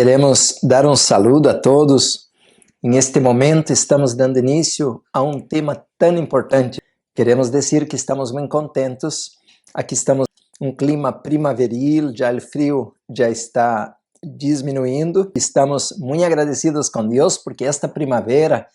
Queremos dar um saludo a todos. Neste momento estamos dando início a um tema tão importante. Queremos dizer que estamos muito contentos. Aqui estamos um clima primaveril, já o frio já está diminuindo. Estamos muito agradecidos com Deus porque esta primavera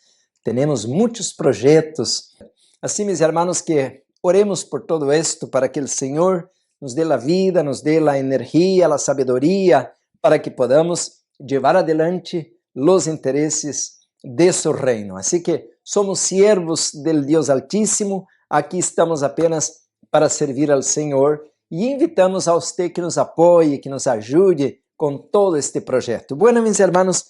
temos muitos projetos. Assim, meus irmãos, que oremos por todo esto para que o Senhor nos dê a vida, nos dê a energia, a sabedoria, para que podamos levar adelante os interesses de seu reino. Assim que somos siervos del Deus Altíssimo, aqui estamos apenas para servir ao Senhor e invitamos a você que nos apoie, que nos ajude com todo este projeto. Bueno, meus irmãos,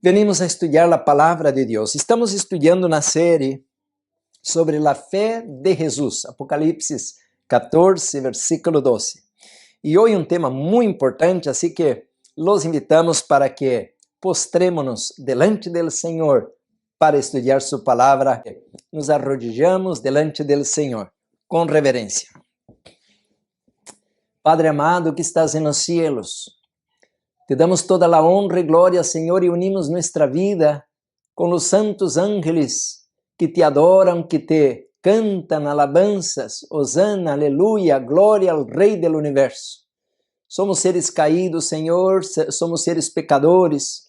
venimos a estudar a palavra de Deus. Estamos estudando na série sobre a fé de Jesus, Apocalipse 14, versículo 12. E hoje um tema muito importante, assim que los invitamos para que postremos-nos delante do Senhor para estudar sua palavra. Nos arrodillamos delante do Senhor com reverência. Padre amado que estás nos cielos, te damos toda a honra e glória, Senhor, e unimos nossa vida com os santos ángeles que te adoram, que te cantam alabanzas, Hosana, aleluia, glória ao Rei do Universo. Somos seres caídos, Senhor, somos seres pecadores,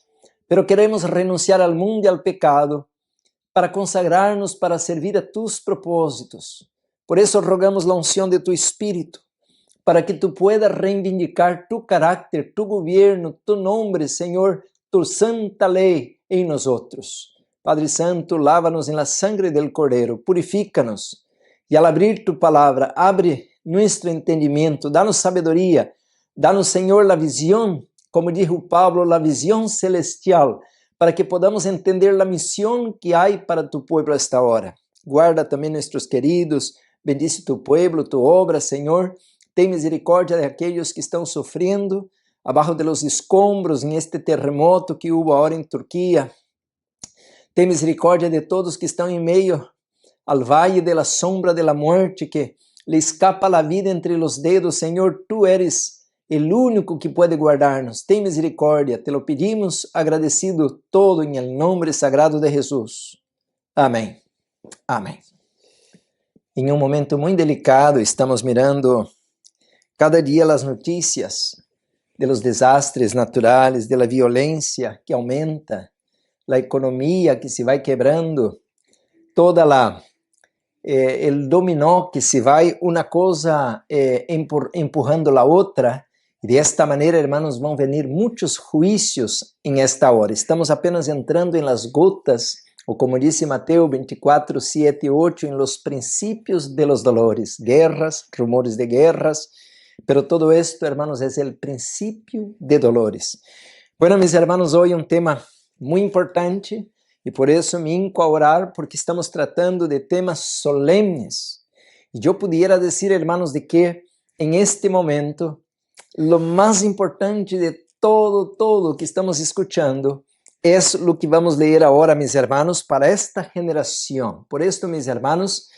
pero queremos renunciar ao mundo e ao pecado para consagrar-nos para servir a tus propósitos. Por isso rogamos a unção de tu Espírito, para que tu puedas reivindicar tu carácter, tu governo, tu nome, Senhor, tu santa lei em nós outros. Padre Santo, lava-nos em la sangre del Cordeiro, purifica-nos, e ao abrir tu palavra, abre nosso entendimento, dá-nos sabedoria, dá-nos, Senhor, a visão, como dijo Pablo, a visão celestial, para que podamos entender a missão que há para tu povo a esta hora. Guarda também nossos queridos, bendice tu povo, tu obra, Senhor. Tem misericórdia de aqueles que estão sofrendo abaixo de los escombros em este terremoto que houve agora em Turquia. Tem misericórdia de todos que estão em meio ao vale de la sombra de la muerte, que lhe escapa a vida entre os dedos. Senhor, tu eres o único que pode guardar-nos. Tem misericórdia, te lo pedimos agradecido todo em el nome sagrado de Jesus. Amém. Amém. Em um momento muito delicado, estamos mirando cada dia as notícias de los desastres naturais, de la violência que aumenta, a economia que se vai quebrando, toda el dominó que se vai uma coisa empurrando a outra. E de esta maneira, hermanos, vão venir muitos juízos em esta hora. Estamos apenas entrando em las gotas, ou como disse Mateus 24, 7 e 8, em los princípios de los dolores, guerras, rumores de guerras, pero todo esto, hermanos, es el principio de dolores. Bueno, mis hermanos, hoy un tema muy importante e por isso me hinco a orar, porque estamos tratando de temas solemnes. E eu pudiera dizer, hermanos, de que em este momento, lo mais importante de todo que estamos escuchando é o que vamos ler agora, mis hermanos, para esta geração. Por isso, mis hermanos,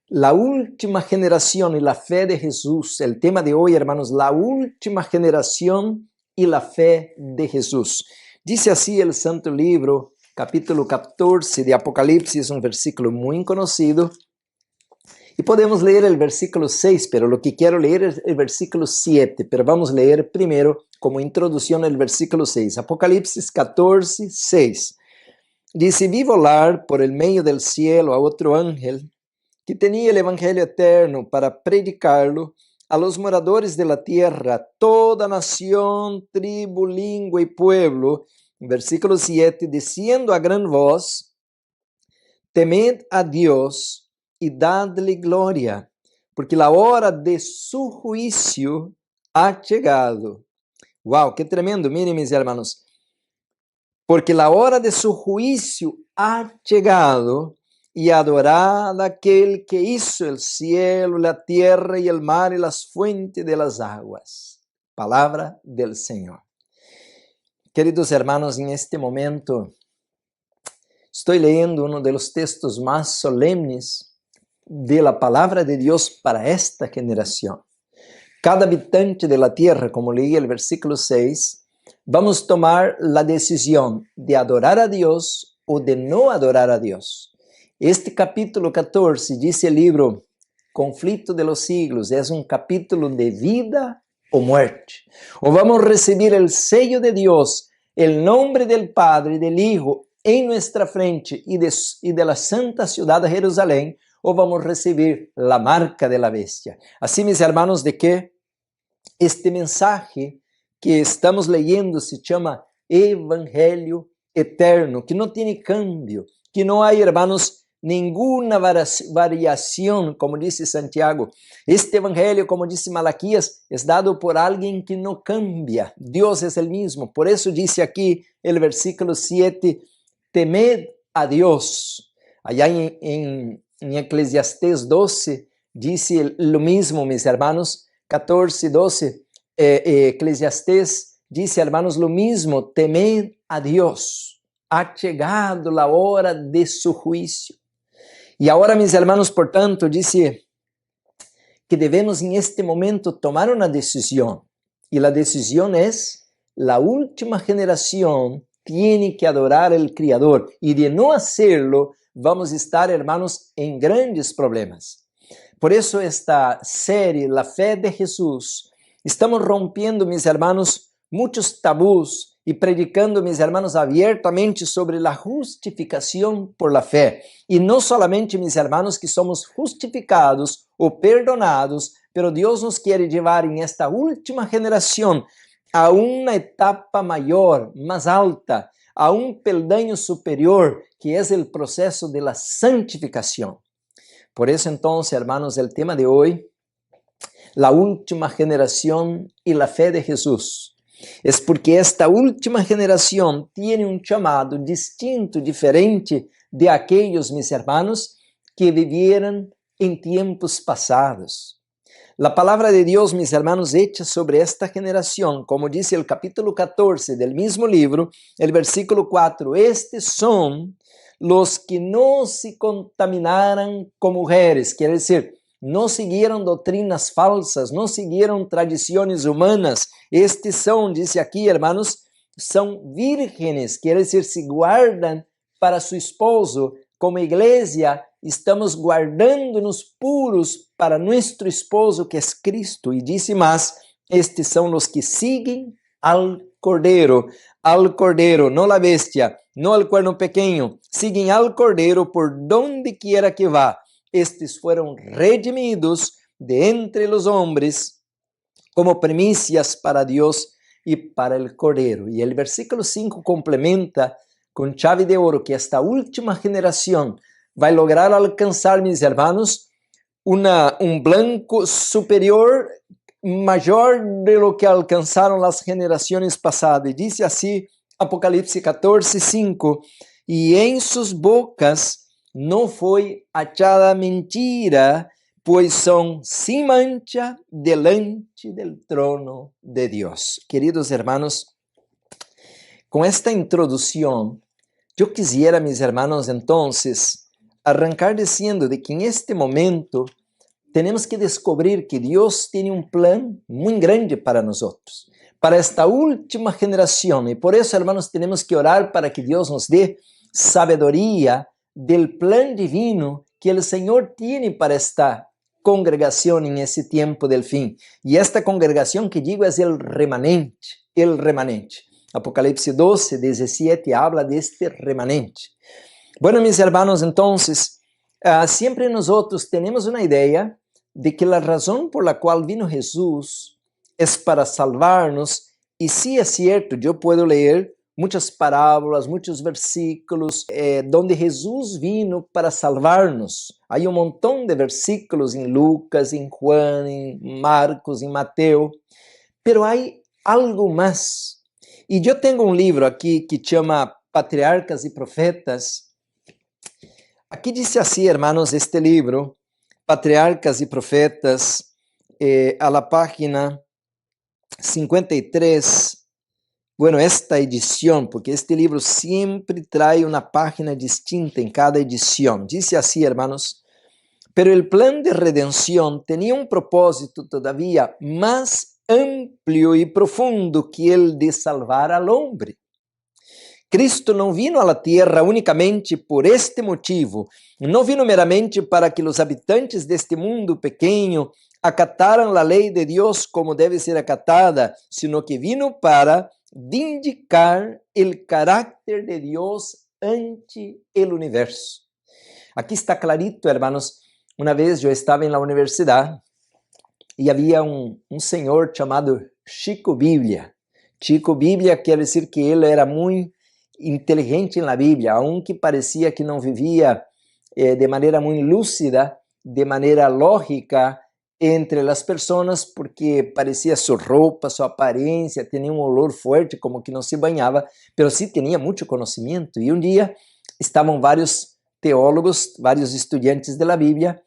la última generación y la fe de Jesús. El tema de hoy, hermanos, la última generación y la fe de Jesús. Dice así el Santo Libro, capítulo 14 de Apocalipsis, un versículo muy conocido. Y podemos leer el versículo 6, pero lo que quiero leer es el versículo 7. Pero vamos a leer primero, como introducción, el versículo 6. Apocalipsis 14, 6. Dice, vi volar por el medio del cielo a otro ángel, que tenía el evangelio eterno para predicarlo a los moradores de la tierra, toda nación, tribu, lengua y pueblo. Versículo 7, diciendo a gran voz, temed a Dios y dadle gloria, porque la hora de su juicio ha llegado. Wow, qué tremendo, miren mis hermanos. Porque la hora de su juicio ha llegado, y adorad a aquel que hizo el cielo, la tierra y el mar y las fuentes de las aguas. Palabra del Señor. Queridos hermanos, en este momento estoy leyendo uno de los textos más solemnes de la palabra de Dios para esta generación. Cada habitante de la tierra, como leí el versículo 6, vamos tomar la decisión de adorar a Dios o de no adorar a Dios. Este capítulo 14, dice el libro Conflicto de los Siglos, es un capítulo de vida o muerte. O vamos a recibir el sello de Dios, el nombre del Padre y del Hijo en nuestra frente y de la santa ciudad de Jerusalén, o vamos a recibir la marca de la bestia. Así, mis hermanos, de que este mensaje que estamos leyendo se llama Evangelio Eterno, que no tiene cambio, que no hay, hermanos, ninguna variación, como dice Santiago. Este evangelio, como dice Malaquías, es dado por alguien que no cambia. Dios es el mismo. Por eso dice aquí el versículo 7, temed a Dios. Allá en Eclesiastés 12 dice lo mismo, mis hermanos. 14, 12, Eclesiastés dice, hermanos, lo mismo, temed a Dios. Ha llegado la hora de su juicio. Y ahora, mis hermanos, por tanto, dice que debemos en este momento tomar una decisión. Y la decisión es, la última generación tiene que adorar al Creador. Y de no hacerlo, vamos a estar, hermanos, en grandes problemas. Por eso esta serie, La Fe de Jesús, estamos rompiendo, mis hermanos, muchos tabús y predicando, mis hermanos, abiertamente sobre la justificación por la fe. Y no solamente, mis hermanos, que somos justificados o perdonados, pero Dios nos quiere llevar en esta última generación a una etapa mayor, más alta, a un peldaño superior, que es el proceso de la santificación. Por eso entonces, hermanos, el tema de hoy, la última generación y la fe de Jesús. Es porque esta última generación tiene un llamado distinto, diferente de aquellos, mis hermanos, que vivieron en tiempos pasados. La palabra de Dios, mis hermanos, echa sobre esta generación, como dice el capítulo 14 del mismo libro, el versículo 4, estos son los que no se contaminaran con mujeres, quiere decir, no siguieron doctrinas falsas, no siguieron tradiciones humanas. Estes son, dice aquí, hermanos, son vírgenes, quiere decir, se guardan para su esposo. Como iglesia, estamos guardándonos puros para nuestro esposo, que es Cristo. Y dice más, estes son los que siguen al Cordero, no la bestia, no al cuerno pequeño, siguen al Cordero por donde quiera que va. Estes fueron redimidos de entre los hombres como primicias para Dios y para el Cordero. Y el versículo 5 complementa con chave de oro que esta última generación va a lograr alcanzar, mis hermanos, un blanco superior, mayor de lo que alcanzaron las generaciones pasadas. Y dice así, Apocalipsis 14, 5, y en sus bocas no fue hallada mentira, pues son sin mancha delante del trono de Dios. Queridos hermanos, con esta introducción, yo quisiera, mis hermanos, entonces, arrancar diciendo de que en este momento tenemos que descubrir que Dios tiene un plan muy grande para nosotros, para esta última generación. Y por eso, hermanos, tenemos que orar para que Dios nos dé sabiduría del plan divino que el Señor tiene para esta congregación en ese tiempo del fin. Y esta congregación que digo es el remanente, el remanente. Apocalipsis 12, 17 habla de este remanente. Bueno, mis hermanos, entonces, siempre nosotros tenemos una idea de que la razón por la cual vino Jesús es para salvarnos. Y sí es cierto, yo puedo leer muchas parábolas, muchos versículos donde Jesús vino para salvarnos. Hay un montón de versículos en Lucas, en Juan, en Marcos, en Mateo, pero hay algo más. Y yo tengo un libro aquí que se llama Patriarcas y Profetas. Aquí dice así, hermanos, este libro, Patriarcas y Profetas, a la página 53. Bueno, esta edición, porque este libro siempre trae una página distinta en cada edición. Dice así, hermanos, pero el plan de redención tenía un propósito todavía más amplio y profundo que el de salvar al hombre. Cristo não vino a la tierra únicamente por este motivo, não vino meramente para que os habitantes deste mundo pequeno acataran la lei de Deus como deve ser acatada, sino que vino para vindicar el carácter de Deus ante el universo. Aqui está clarito, hermanos. Uma vez eu estava em la universidade e havia um senhor chamado Chico Biblia. Chico Biblia quer dizer que ele era muito inteligente na Bíblia, aunque parecia que não vivia de maneira muito lúcida, de maneira lógica entre as pessoas, porque parecia sua roupa, sua aparência, tinha um olor forte, como que não se banhava, mas sim tinha muito conhecimento. E um dia estavam vários teólogos, vários estudantes da Bíblia,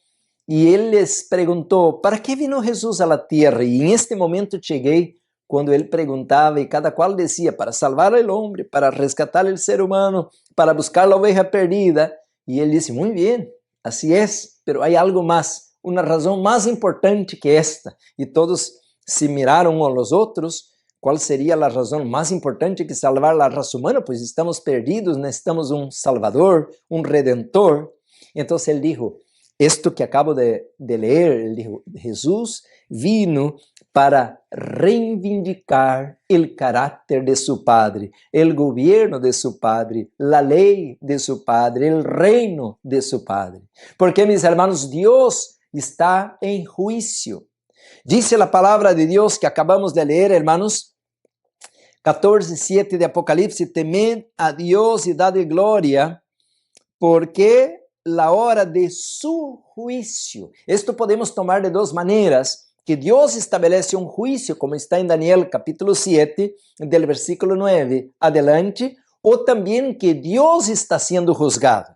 e ele les perguntou, ¿para que vino Jesus a la tierra? E em este momento cheguei quando ele perguntava e cada qual dizia, para salvar o homem, para resgatar o ser humano, para buscar a oveja perdida. E ele disse, muito bem, assim é, pero há algo mais, uma razão mais importante que esta. E todos se miraram uns aos outros, qual seria a razão mais importante que salvar a raça humana? Pois estamos perdidos, necessitamos um salvador, um redentor. Então ele disse, isto que acabo de ler, ele disse, Jesus vino para reivindicar o caráter de su Padre, o governo de su Padre, a lei de su Padre, o reino de su Padre. Porque, mis hermanos, Deus está em juízo. Dice a palavra de Deus que acabamos de ler, hermanos, 14:7 de Apocalipse, temed a Deus e dad glória, porque la hora de su juicio. Esto podemos tomar de duas maneiras, que Deus estabelece um juízo, como está em Daniel capítulo 7, del versículo 9 adelante, ou também que Deus está sendo juzgado.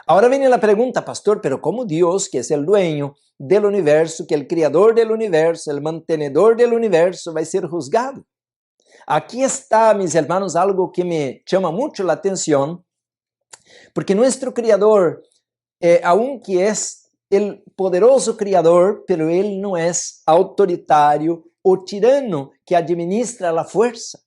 Agora vem a pergunta, pastor, pero como Deus, que é o dueño del universo, que é o criador del universo, el mantenedor del universo, vai ser juzgado? Aqui está, mis hermanos, algo que me chama muito a atenção, porque nuestro Criador, aunque es el poderoso Criador, pero Él no es autoritario o tirano que administra la fuerza.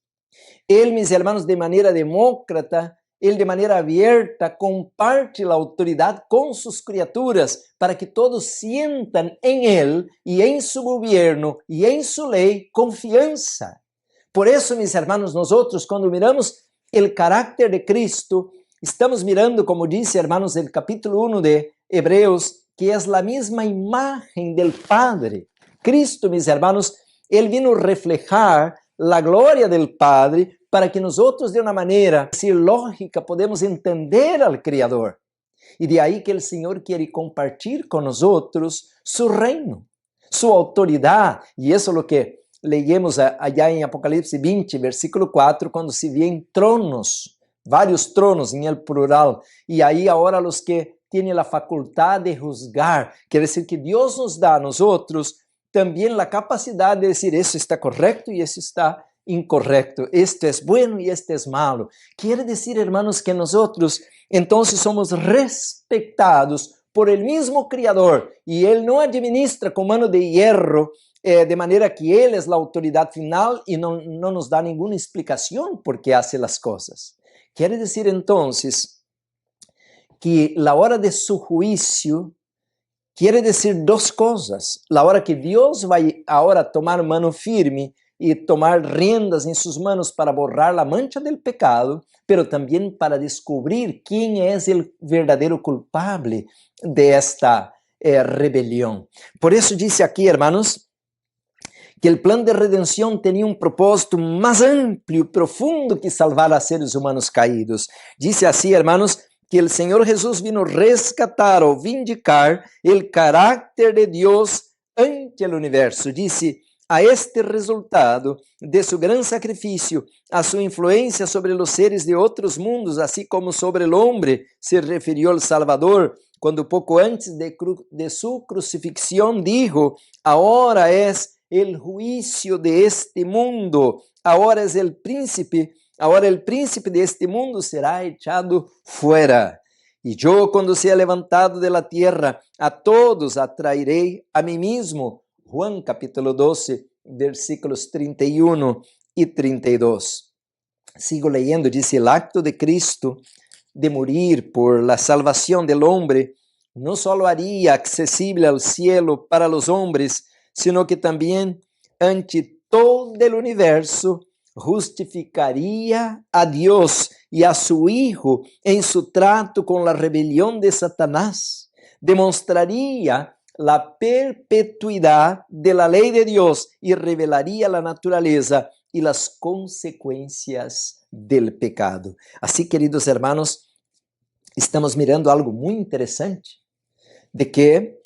Él, mis hermanos, de manera demócrata, Él de maneira abierta comparte la autoridad con sus criaturas para que todos sientan en Él y en su gobierno y en su ley confianza. Por eso, mis hermanos, nosotros cuando miramos el carácter de Cristo, estamos mirando, como dice, hermanos, el capítulo 1 de Hebreos, que es la misma imagen del Padre. Cristo, mis hermanos, Él vino a reflejar la gloria del Padre para que nosotros, de una manera así lógica, podemos entender al Criador. Y de ahí que el Señor quiere compartir con nosotros su reino, su autoridad. Y eso es lo que leemos allá en Apocalipse 20, versículo 4, cuando se ven tronos, vários tronos em el plural, e aí agora os que têm a faculdade de juzgar, quer dizer que Deus nos dá a nós outros também a capacidade de dizer, isso está correto e isso está incorrecto, este é bueno e este é malo. Quer dizer, hermanos, que nós outros, então, somos respeitados por el mismo Criador, e Ele não administra com mano de hierro, de maneira que Ele é a autoridade final e não nos dá nenhuma explicação por que hace as coisas. Quiere decir entonces que la hora de su juicio quiere decir dos cosas. La hora que Dios va ahora tomar mano firme y tomar riendas en sus manos para borrar la mancha del pecado, pero también para descubrir quién es el verdadero culpable de esta rebelión. Por eso dice aquí, hermanos, que el plan de redención tenía un propósito más amplio y profundo que salvar a seres humanos caídos. Dice así, hermanos, que el Señor Jesús vino a rescatar o vindicar el carácter de Dios ante el universo. Dice, a este resultado de su gran sacrificio, a su influencia sobre los seres de otros mundos, así como sobre el hombre, se refirió el Salvador, cuando poco antes de su crucifixión dijo, ahora es el juicio de este mundo, ahora es el príncipe de este mundo será echado fuera. Y yo, cuando sea levantado de la tierra, a todos atraeré a mí mismo. Juan capítulo 12, versículos 31 y 32. Sigo leyendo, dice, el acto de Cristo de morir por la salvación del hombre no solo haría accesible al cielo para los hombres, sino que también ante todo el universo justificaría a Dios y a su Hijo en su trato con la rebelión de Satanás. Demostraría la perpetuidad de la ley de Dios y revelaría la naturaleza y las consecuencias del pecado. Así, queridos hermanos, estamos mirando algo muy interesante, de que,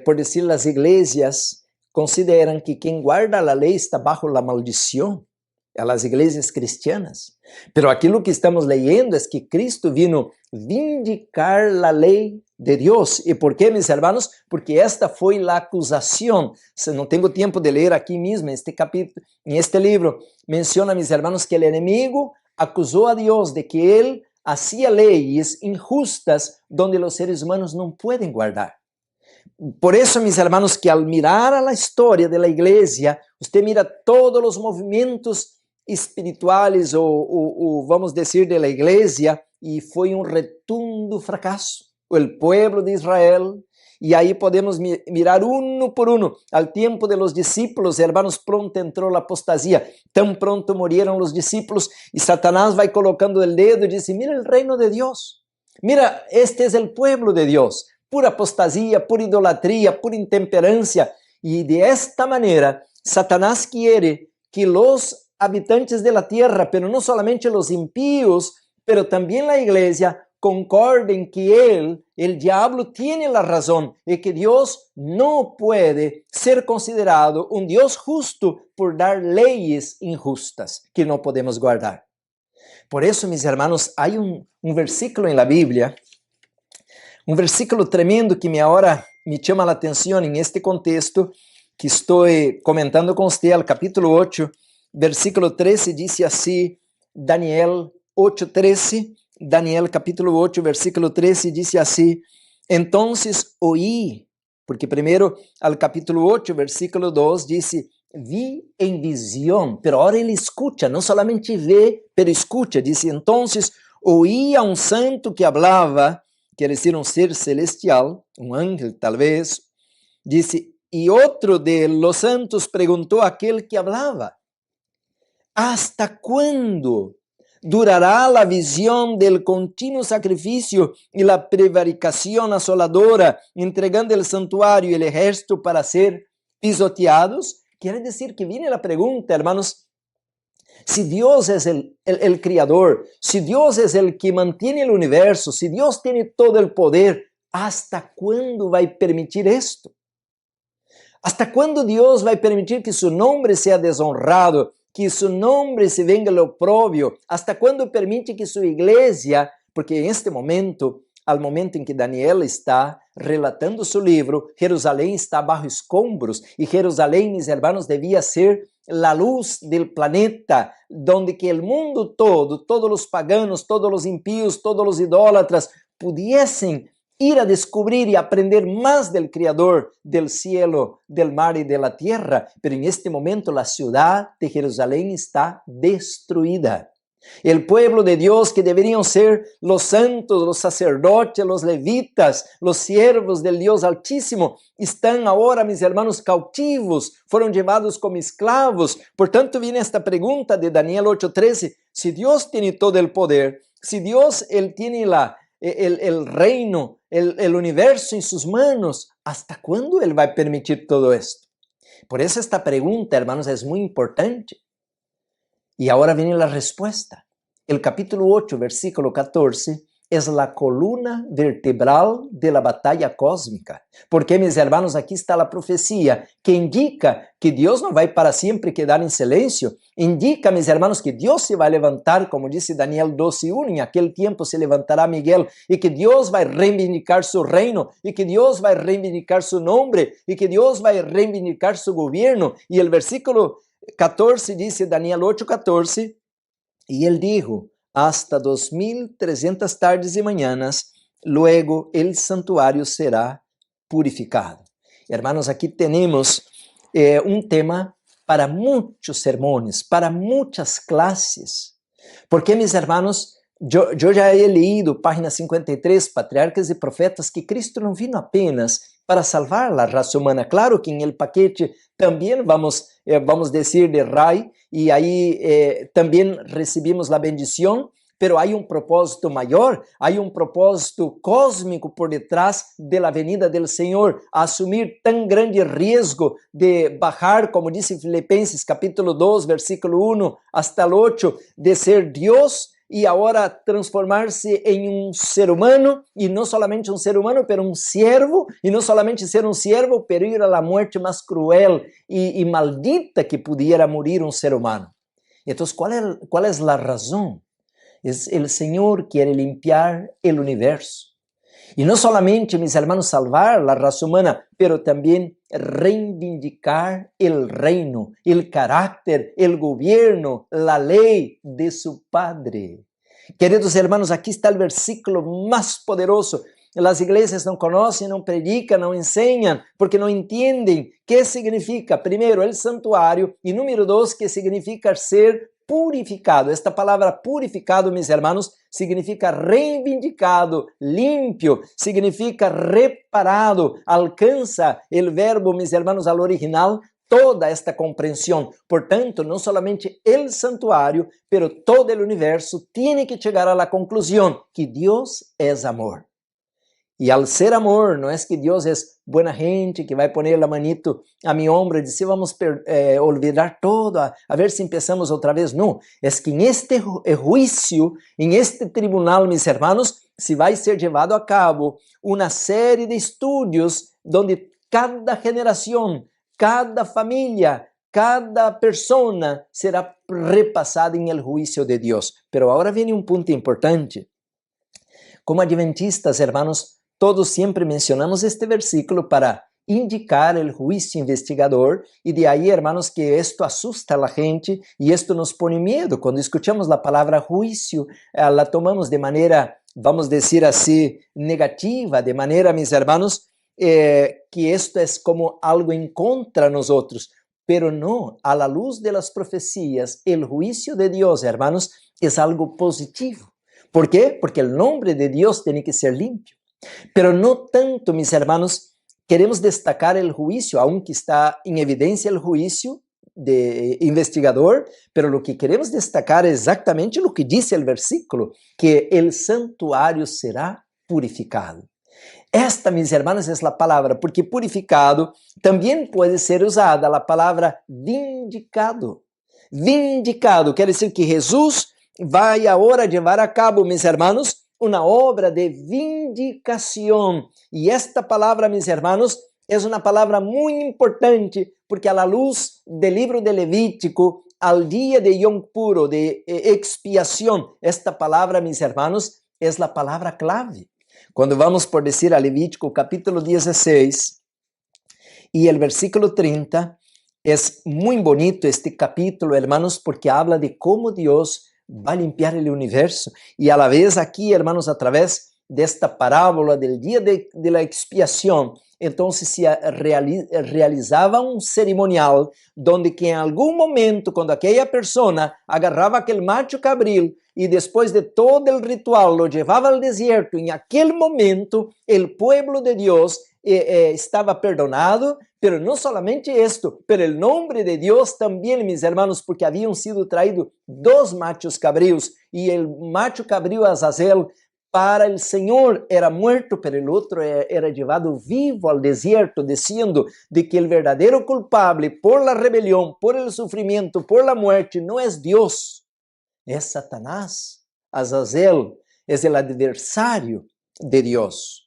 por decir, las iglesias consideran que quien guarda la ley está bajo la maldición, a las iglesias cristianas. Pero aquí lo que estamos leyendo es que Cristo vino vindicar la ley de Dios. ¿Y por qué, mis hermanos? Porque esta fue la acusación. No tengo tiempo de leer aquí mismo, en este capítulo, en este libro, menciona, mis hermanos, que el enemigo acusó a Dios de que él hacía leyes injustas donde los seres humanos no pueden guardar. Por eso, mis hermanos, que al mirar a la historia de la iglesia, usted mira todos los movimientos espirituales o vamos decir de la iglesia, y fue un rotundo fracaso. El pueblo de Israel, y ahí podemos mirar uno por uno. Al tiempo de los discípulos, hermanos, pronto entró la apostasía, tan pronto murieron los discípulos y Satanás va colocando el dedo y dice, mira el reino de Dios, mira, este es el pueblo de Dios, pura apostasía, pura idolatría, pura intemperancia. Y de esta manera, Satanás quiere que los habitantes de la tierra, pero no solamente los impíos, pero también la iglesia, concorden que el diablo tiene la razón y que Dios no puede ser considerado un Dios justo por dar leyes injustas que no podemos guardar. Por eso, mis hermanos, hay un versículo en la Biblia, un versículo tremendo que ahora me llama la atención en este contexto que estoy comentando con usted, al capítulo 8, versículo 13, dice así, Daniel 8:13, Daniel capítulo 8, versículo 13, dice así, entonces oí, porque primero al capítulo 8, versículo 2, dice, vi en visión, pero ahora ele escucha, no solamente ve, pero escucha, dice, entonces oí a un santo que hablaba, quiere decir un ser celestial, un ángel tal vez, dice, y otro de los santos preguntó a aquel que hablaba, ¿hasta cuándo durará la visión del continuo sacrificio y la prevaricación asoladora, entregando el santuario y el ejército para ser pisoteados? Quiere decir que viene la pregunta, hermanos, si Dios es el creador, si Dios es el que mantiene el universo, si Dios tiene todo el poder, ¿hasta cuándo va a permitir esto? ¿Hasta cuándo Dios va a permitir que su nombre sea deshonrado, que su nombre se venga al oprobio? ¿Hasta cuándo permite que su iglesia, porque en este momento, al momento en que Daniel está relatando su libro, Jerusalén está bajo escombros, y Jerusalén, mis hermanos, debía ser la luz del planeta, donde que el mundo todo, todos los paganos, todos los impíos, todos los idólatras, pudiesen ir a descubrir y aprender más del Creador del cielo, del mar y de la tierra. Pero en este momento la ciudad de Jerusalén está destruida. El pueblo de Dios, que deberían ser los santos, los sacerdotes, los levitas, los siervos del Dios Altísimo, están ahora, mis hermanos, cautivos, fueron llevados como esclavos. Por tanto, viene esta pregunta de Daniel 8:13, si Dios tiene todo el poder, si Dios él tiene el reino, el universo en sus manos, ¿hasta cuándo Él va a permitir todo esto? Por eso esta pregunta, hermanos, es muy importante. Y ahora viene la respuesta. El capítulo 8, versículo 14, es la columna vertebral de la batalla cósmica. Porque, mis hermanos, aquí está la profecía que indica que Dios no va a para siempre quedar en silencio. Indica, mis hermanos, que Dios se va a levantar, como dice Daniel 12:1, en aquel tiempo se levantará Miguel, y que Dios va a reivindicar su reino, y que Dios va a reivindicar su nombre, y que Dios va a reivindicar su gobierno. Y el versículo 14 dice, Daniel 8:14, y él dijo, hasta 2300 tardes y mañanas, luego el santuario será purificado. Hermanos, aquí tenemos un tema para muitos sermones, para muitas classes. Porque, mis hermanos, eu já he leído, página 53, Patriarcas e Profetas, que Cristo não vino apenas para salvar a raça humana. Claro que em el paquete também vamos dizer de Rai, e aí também recebemos a bendição, pero há um propósito maior, há um propósito cósmico por detrás da venida do Senhor, assumir tão grande risco de bajar, como disse Filipenses capítulo 2, versículo 1 hasta el 8, de ser Deus e agora transformar-se em um ser humano, e não somente um ser humano, pero um siervo, e não somente ser um siervo, pero ir a la muerte mais cruel e maldita que pudiera morir um ser humano. Então, qual é a razão? El Señor quiere limpiar el universo. Y no solamente, mis hermanos, salvar la raza humana, pero también reivindicar el reino, el carácter, el gobierno, la ley de su Padre. Queridos hermanos, aquí está el versículo más poderoso. Las iglesias no conocen, no predican, no enseñan, porque no entienden qué significa, primero, el santuario, y número 2, qué significa ser purificado. Esta palavra purificado, mis hermanos, significa reivindicado, limpio, significa reparado, alcança el verbo, mis hermanos, al original, toda esta compreensão. Portanto, não somente el santuário, pero todo el universo tiene que chegar a la conclusão que Deus es amor. E al ser amor, não é que Deus é buena gente, que vai poner a manito a mi ombro e dizer, vamos olvidar todo, a ver se empezamos outra vez. Não, é que em este juízo, em este tribunal, mis hermanos, se vai ser llevado a cabo uma série de estudos onde cada geração, cada família, cada persona será repassada em el juízo de Deus. Pero agora vem um ponto importante. Como adventistas, hermanos, todos sempre mencionamos este versículo para indicar o juízo investigador, e de aí, hermanos, que esto asusta a la gente e esto nos põe medo. Quando escuchamos a palavra juízo, la tomamos de maneira, vamos dizer assim, negativa, de maneira, mis hermanos, que esto é como algo em contra nós outros. Pero não, a la luz de las profecias, el juicio de Deus, hermanos, é algo positivo. ¿Por quê? Porque o nome de Deus tem que ser limpio. Pero no tanto, mis hermanos, queremos destacar el juicio, aunque está en evidencia el juicio de investigador, pero lo que queremos destacar es exactamente lo que dice el versículo, que el santuario será purificado. Esta, mis hermanos, es la palabra, porque purificado también puede ser usada la palabra vindicado. Vindicado, quer dizer que Jesús vai agora llevar a cabo, mis hermanos, uma obra de vindicação. E esta palavra, mis hermanos, é uma palavra muito importante, porque a la luz do livro de Levítico, al dia de Yom Puro, de expiação, esta palavra, mis hermanos, é a palavra clave. Quando vamos por dizer a Levítico, capítulo 16, e o versículo 30, é muito bonito este capítulo, hermanos, porque habla de como Deus vai limpiar o universo, e a la vez aqui, hermanos, a través desta parábola del dia de la expiação, então se realizava um cerimonial, onde que em algum momento, quando aquela pessoa agarrava aquele macho cabril, e depois de todo o ritual, lo llevava ao deserto, em aquele momento, o pueblo de Deus estava perdonado, pero não somente esto, pero el nombre de Dios también, mis hermanos, porque habían sido traídos 2 machos cabríos, y el macho cabrío Azazel para el Señor era muerto, pero el otro era llevado vivo al desierto, diciendo de que el verdadero culpable por la rebelión, por el sufrimiento, por la muerte, no es Dios, es Satanás. Azazel es el adversario de Dios.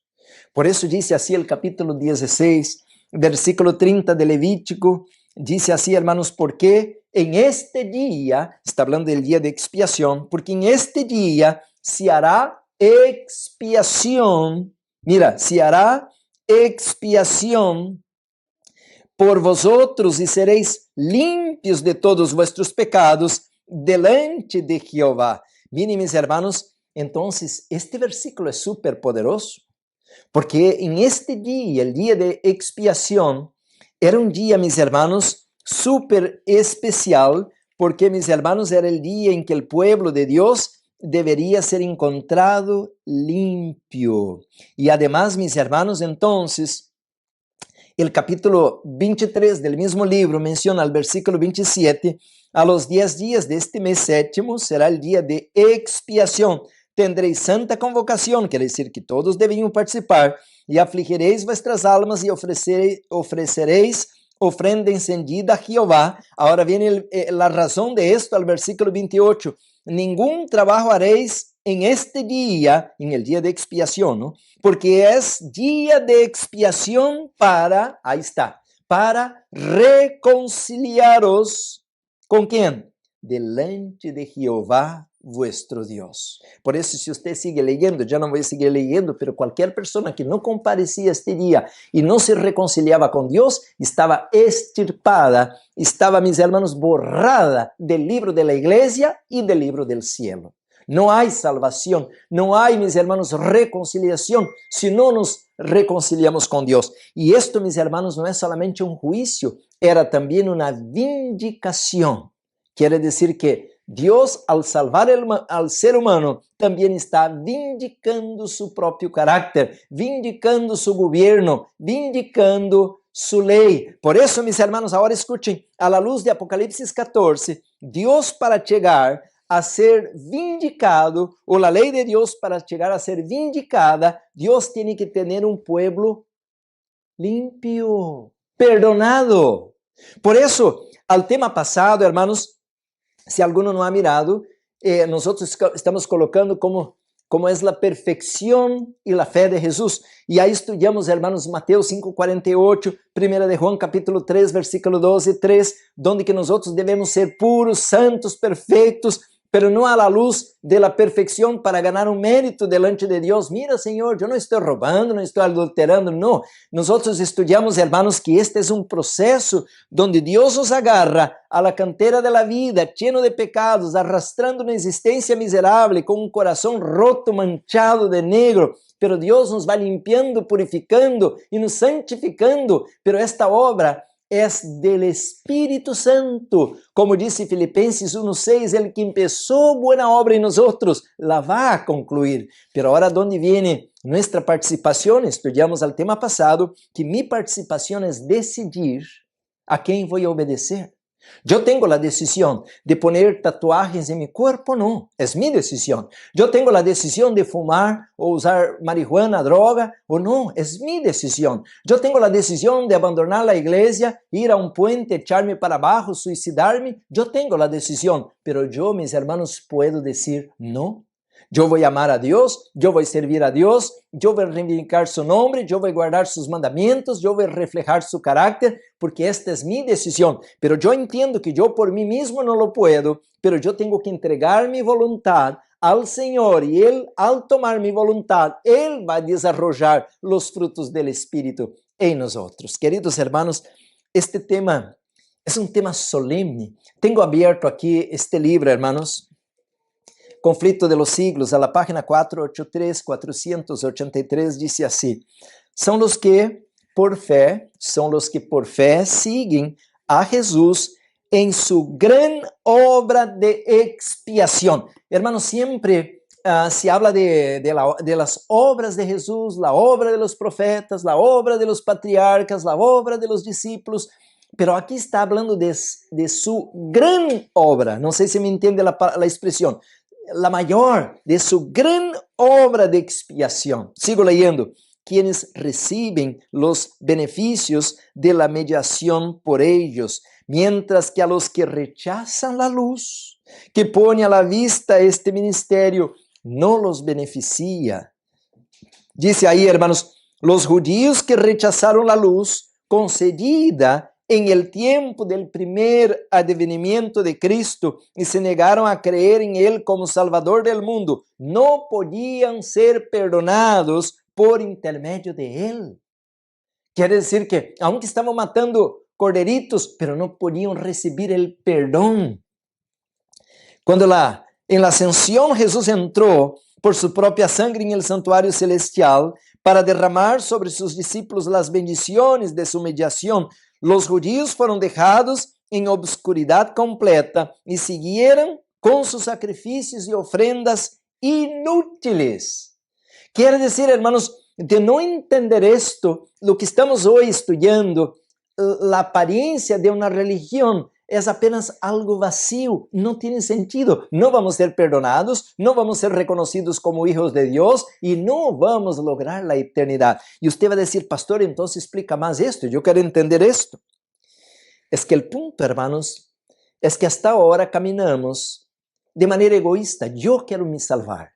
Por eso dice así el capítulo 16, versículo 30 de Levítico, dice así, hermanos, porque en este día, está hablando del día de expiación, porque en este día se hará expiación, mira, se hará expiación por vosotros y seréis limpios de todos vuestros pecados delante de Jehová. Miren, mis hermanos, entonces este versículo es súper poderoso, porque en este día, el día de expiación, era un día, mis hermanos, súper especial, porque, mis hermanos, era el día en que el pueblo de Dios debería ser encontrado limpio. Y además, mis hermanos, entonces, el capítulo 23 del mismo libro menciona al versículo 27, a los 10 días de este mes séptimo será el día de expiación. Tendréis santa convocación, quiere decir que todos deberían participar, y afligiréis vuestras almas y ofreceréis ofrenda encendida a Jehová. Ahora viene la razón de esto al versículo 28. Ningún trabajo haréis en este día, en el día de expiación, ¿no? Porque es día de expiación para, ahí está, para reconciliaros, ¿con quién? Delante de Jehová vuestro Dios. Por eso, si usted sigue leyendo, ya no voy a seguir leyendo, pero cualquier persona que no comparecía este día y no se reconciliaba con Dios, estaba extirpada, estaba, mis hermanos, borrada del libro de la iglesia y del libro del cielo. No hay salvación, no hay, mis hermanos, reconciliación si no nos reconciliamos con Dios. Y esto, mis hermanos, no es solamente un juicio, era también una vindicación. Quiere decir que Dios, al salvar al ser humano, también está vindicando su propio carácter, vindicando su gobierno, vindicando su ley. Por eso, mis hermanos, ahora escuchen, a la luz de Apocalipsis 14, Dios, para llegar a ser vindicado, o la ley de Dios para llegar a ser vindicada, Dios tiene que tener un pueblo limpio, perdonado. Por eso, al tema pasado, hermanos, si alguno no ha mirado, nosotros estamos colocando como es la perfección y la fe de Jesús. Y ahí estudiamos, hermanos, Mateo 5:48, 1 de Juan capítulo 3, versículo 12, 3, donde que nosotros debemos ser puros, santos, perfectos, pero no a la luz de la perfección para ganar un mérito delante de Dios. Mira, Señor, yo no estoy robando, no estoy adulterando, no. Nosotros estudiamos, hermanos, que este es un proceso donde Dios os agarra a la cantera de la vida, lleno de pecados, arrastrando una existencia miserable, con un corazón roto, manchado de negro. Pero Dios nos va limpiando, purificando y nos santificando. Pero esta obra es del Espíritu Santo. Como dice Filipenses 1:6, el que empezó buena obra en nosotros, la va a concluir. Pero ahora, ¿dónde viene nuestra participación? Estudiamos el tema pasado, que mi participación es decidir a quién voy a obedecer. Yo tengo la decisión de poner tatuajes en mi cuerpo, no, es mi decisión. Yo tengo la decisión de fumar o usar marihuana, droga, o no, es mi decisión. Yo tengo la decisión de abandonar la iglesia, ir a un puente, echarme para abajo, suicidarme. Yo tengo la decisión, pero yo, mis hermanos, puedo decir no. Yo voy a amar a Dios, yo voy a servir a Dios, yo voy a reivindicar su nombre, yo voy a guardar sus mandamientos, yo voy a reflejar su carácter, porque esta es mi decisión. Pero yo entiendo que yo por mí mismo no lo puedo, pero yo tengo que entregar mi voluntad al Señor, y Él, al tomar mi voluntad, Él va a desarrollar los frutos del Espíritu en nosotros. Queridos hermanos, este tema es un tema solemne. Tengo abierto aquí este libro, hermanos, Conflicto de los Siglos, a la página 483 dice así: son los que por fe siguen a Jesús en su gran obra de expiación. Hermanos, siempre se habla de las obras de Jesús, la obra de los profetas, la obra de los patriarcas, la obra de los discípulos, pero aquí está hablando de su gran obra. No sé si me entiende la expresión. La mayor de su gran obra de expiación. Sigo leyendo. Quienes reciben los beneficios de la mediación por ellos, mientras que a los que rechazan la luz que pone a la vista este ministerio, no los beneficia. Dice ahí, hermanos, los judíos que rechazaron la luz concedida en el tiempo del primer advenimiento de Cristo y se negaron a creer en Él como Salvador del mundo, no podían ser perdonados por intermedio de Él. Quiere decir que, aunque estaban matando corderitos, pero no podían recibir el perdón. Cuando en la ascensión Jesús entró por su propia sangre en el santuario celestial para derramar sobre sus discípulos las bendiciones de su mediación, Los judíos foram deixados em obscuridade completa e seguiram com seus sacrifícios e ofrendas inútiles. Quer dizer, hermanos, de não entender esto, lo que estamos hoje estudando, a aparência de uma religião é apenas algo vazio, não tem sentido. Não vamos ser perdonados, não vamos ser reconhecidos como hijos de Deus e não vamos lograr a eternidade. E você vai dizer, pastor, então explica mais esto, eu quero entender esto. Es que el punto, hermanos, es que hasta ahora caminamos de manera egoísta. Yo quiero me salvar.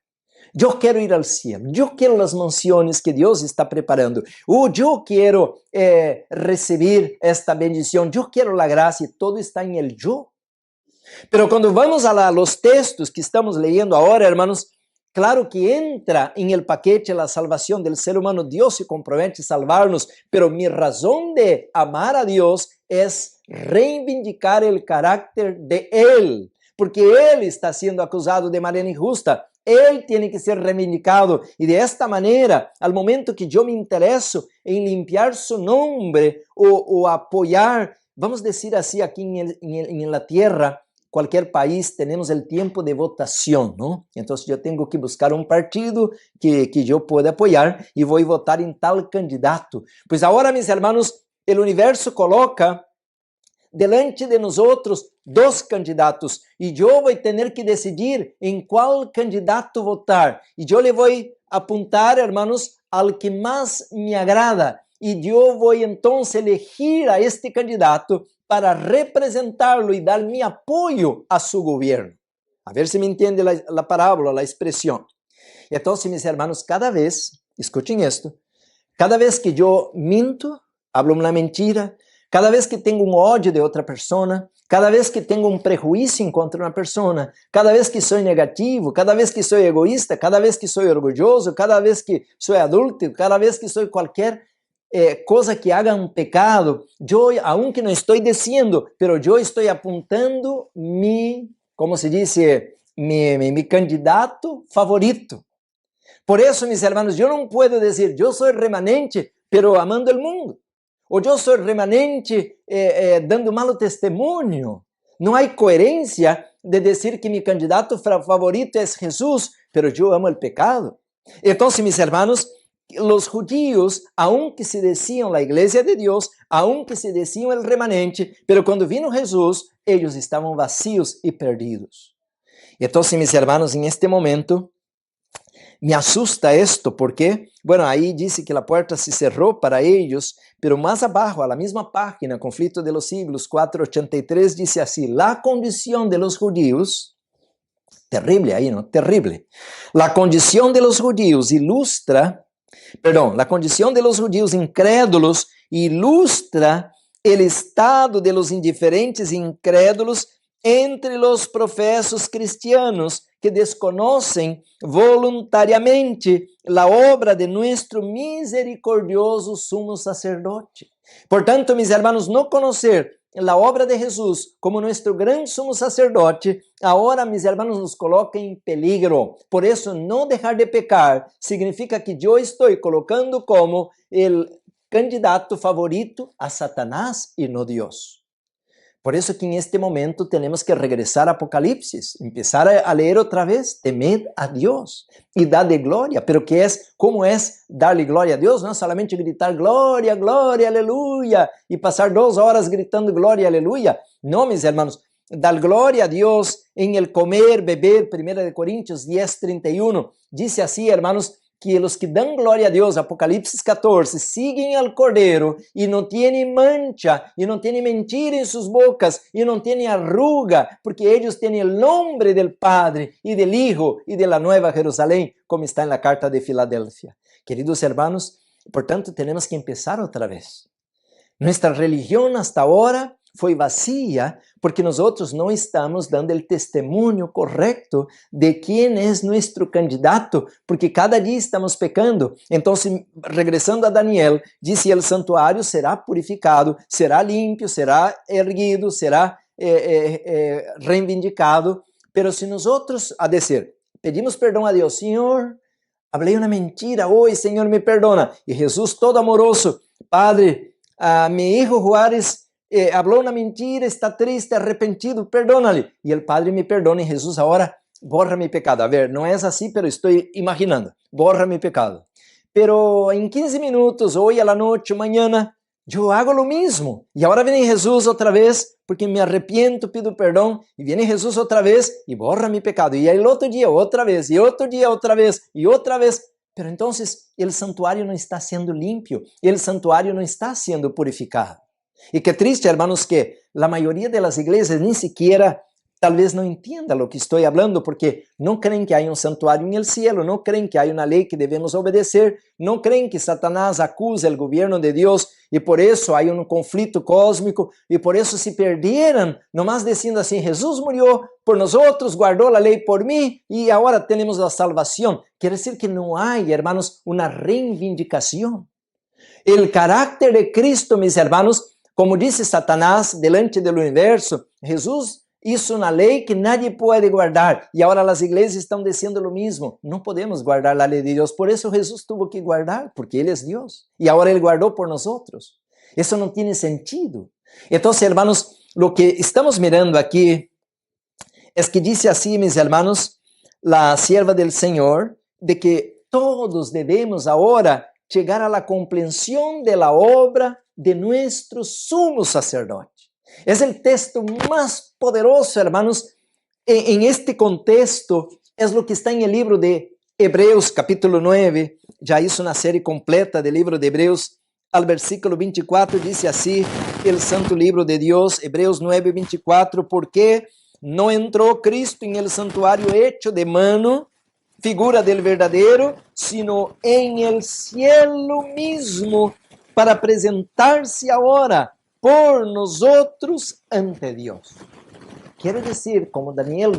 Yo quiero ir al cielo. Yo quiero las mansiones que Dios está preparando. Yo quiero recibir esta bendición. Yo quiero la gracia. Todo está en el yo. Pero cuando vamos a los textos que estamos leyendo ahora, hermanos, claro que entra en el paquete la salvación del ser humano. Dios se compromete a salvarnos, pero mi razón de amar a Dios es reivindicar el carácter de Él, porque Él está siendo acusado de manera injusta. Él tiene que ser reivindicado y de esta manera, al momento que yo me intereso en limpiar su nombre o apoyar, vamos a decir así aquí en la tierra, cualquier país tenemos el tiempo de votación, ¿no? Entonces yo tengo que buscar un partido que yo pueda apoyar y voy a votar en tal candidato. Pues ahora, mis hermanos, el universo coloca delante de nosotros dos candidatos y yo voy a tener que decidir en cuál candidato votar. Y yo le voy a apuntar, hermanos, al que más me agrada. Y yo voy entonces a elegir a este candidato para representarlo y dar mi apoyo a su gobierno. A ver si me entiende la parábola, la expresión. Entonces, mis hermanos, cada vez, escuchen esto, cada vez que yo minto, hablo una mentira, cada vez que tengo un odio de otra persona, cada vez que tengo un prejuicio contra una persona, cada vez que soy negativo, cada vez que soy egoísta, cada vez que soy orgulloso, cada vez que soy adúltero, cada vez que soy cualquier cosa que haga un pecado, yo, aunque no estoy diciendo, pero yo estoy apuntando ¿cómo se dice? Mi candidato favorito. Por eso, mis hermanos, yo no puedo decir, yo soy remanente, pero amando el mundo. O yo soy remanente dando malo testemunho. No hay coherencia de decir que mi candidato favorito es Jesús, pero yo amo el pecado. Entonces, mis hermanos, los judíos, aunque se decían la iglesia de Dios, aunque se decían el remanente, pero cuando vino Jesús, ellos estaban vacíos y perdidos. Entonces, mis hermanos, en este momento, me asusta esto, porque, bueno, ahí dice que la puerta se cerró para ellos, pero más abajo, a la misma página, Conflicto de los Siglos 483, dice así, la condición de los judíos, terrible ahí, ¿no? Terrible. La condición de los judíos la condición de los judíos incrédulos ilustra el estado de los indiferentes incrédulos entre los profesos cristianos que desconocen voluntariamente la obra de nuestro misericordioso sumo sacerdote. Por tanto, mis hermanos, no conocer la obra de Jesús como nuestro gran sumo sacerdote, ahora, mis hermanos, nos coloca en peligro. Por eso, no dejar de pecar significa que yo estoy colocando como el candidato favorito a Satanás y no Dios. Por eso que en este momento tenemos que regresar a Apocalipsis, empezar a leer otra vez, temed a Dios y dadle gloria. Pero ¿cómo es darle gloria a Dios? No solamente gritar gloria, gloria, aleluya y pasar 2 horas gritando gloria, aleluya. No, mis hermanos, dar gloria a Dios en el comer, beber, 1 Corintios 10:31. Dice así, hermanos, que los que dan gloria a Dios, Apocalipsis 14, siguen al Cordero y no tienen mancha, y no tienen mentira en sus bocas, y no tienen arruga, porque ellos tienen el nombre del Padre y del Hijo y de la Nueva Jerusalén, como está en la carta de Filadelfia. Queridos hermanos, por tanto tenemos que empezar otra vez. Nuestra religión hasta ahora foi vacía porque nosotros no estamos dando el testimonio correcto de quién es nuestro candidato, porque cada día estamos pecando. Entonces, regresando a Daniel, dice el santuario será purificado, será limpio, será erguido, será reivindicado. Pero si nosotros, a decir, pedimos perdón a Dios, Señor, hablé una mentira hoy, Señor, me perdona. Y Jesús todo amoroso, Padre, mi hijo Juárez habló una mentira, está triste, arrepentido, perdónale. Y el Padre me perdona y Jesús ahora borra mi pecado. A ver, no es así, pero estoy imaginando. Borra mi pecado. Pero en 15 minutos, hoy a la noche, mañana, yo hago lo mismo. Y ahora viene Jesús otra vez, porque me arrepiento, pido perdón. Y viene Jesús otra vez y borra mi pecado. Y el otro día otra vez, y otro día otra vez, y otra vez. Pero entonces el santuario no está siendo limpio. El santuario no está siendo purificado. Y qué triste, hermanos, que la mayoría de las iglesias ni siquiera tal vez no entienda lo que estoy hablando, porque no creen que hay un santuario en el cielo, no creen que hay una ley que debemos obedecer, no creen que Satanás acusa el gobierno de Dios y por eso hay un conflicto cósmico y por eso se perdieran, nomás diciendo así, Jesús murió por nosotros, guardó la ley por mí y ahora tenemos la salvación. Quiere decir que no hay, hermanos, una reivindicación. El carácter de Cristo, mis hermanos, como dice Satanás delante del universo, Jesús hizo una ley que nadie puede guardar y ahora las iglesias están diciendo lo mismo. No podemos guardar la ley de Dios, por eso Jesús tuvo que guardar, porque Él es Dios y ahora Él guardó por nosotros. Eso no tiene sentido. Entonces, hermanos, lo que estamos mirando aquí es que dice así, mis hermanos, la sierva del Señor, de que todos debemos ahora llegar a la comprensión de la obra de nuestro sumo sacerdote. Es el texto más poderoso, hermanos, en este contexto. Es lo que está en el libro de Hebreos, capítulo 9. Ya hizo una serie completa del libro de Hebreos. Al versículo 24 dice así, el santo libro de Dios, Hebreos 9, 24, porque no entró Cristo en el santuario hecho de mano, figura del verdadero, sino en el cielo mismo, para presentarse ahora por nosotros ante Dios. Quiere decir, como Daniel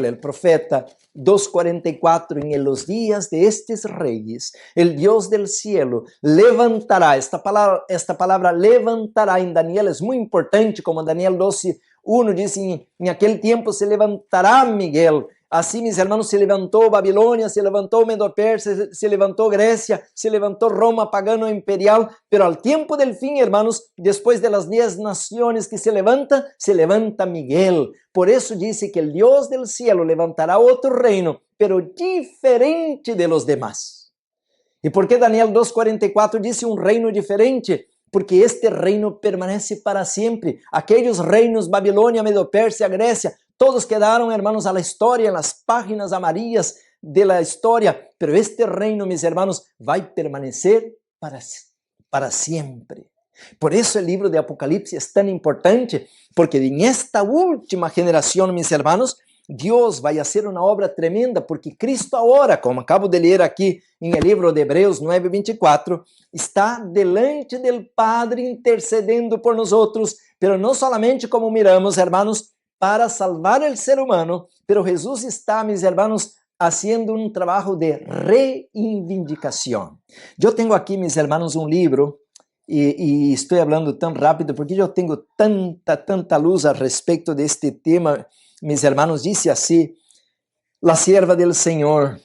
el profeta 2:44, en los días de estos reyes, el Dios del cielo levantará, esta palabra levantará en Daniel es muy importante, como Daniel 12:1 dice, en aquel tiempo se levantará Miguel. Así, mis hermanos, se levantó Babilonia, se levantó Medo-Persia, se levantó Grecia, se levantó Roma pagano imperial, pero al tiempo del fin, hermanos, después de las 10 naciones que se levanta Miguel. Por eso dice que el Dios del cielo levantará otro reino, pero diferente de los demás. ¿Y por qué Daniel 2:44 dice un reino diferente? Porque este reino permanece para siempre. Aquellos reinos, Babilonia, Medo-Persia, Grecia, todos quedaron, hermanos, a la historia, en las páginas amarillas de la historia. Pero este reino, mis hermanos, va a permanecer para siempre. Por eso el libro de Apocalipsis es tan importante, porque en esta última generación, mis hermanos, Dios va a hacer una obra tremenda, porque Cristo ahora, como acabo de leer aquí en el libro de Hebreos 9:24, está delante del Padre intercediendo por nosotros, pero no solamente como miramos, hermanos, para salvar el ser humano, pero Jesús está, mis hermanos, haciendo un trabajo de reivindicación. Yo tengo aquí, mis hermanos, un libro, y estoy hablando tan rápido porque yo tengo tanta luz al respecto de este tema, mis hermanos. Dice así, La sierva del Señor,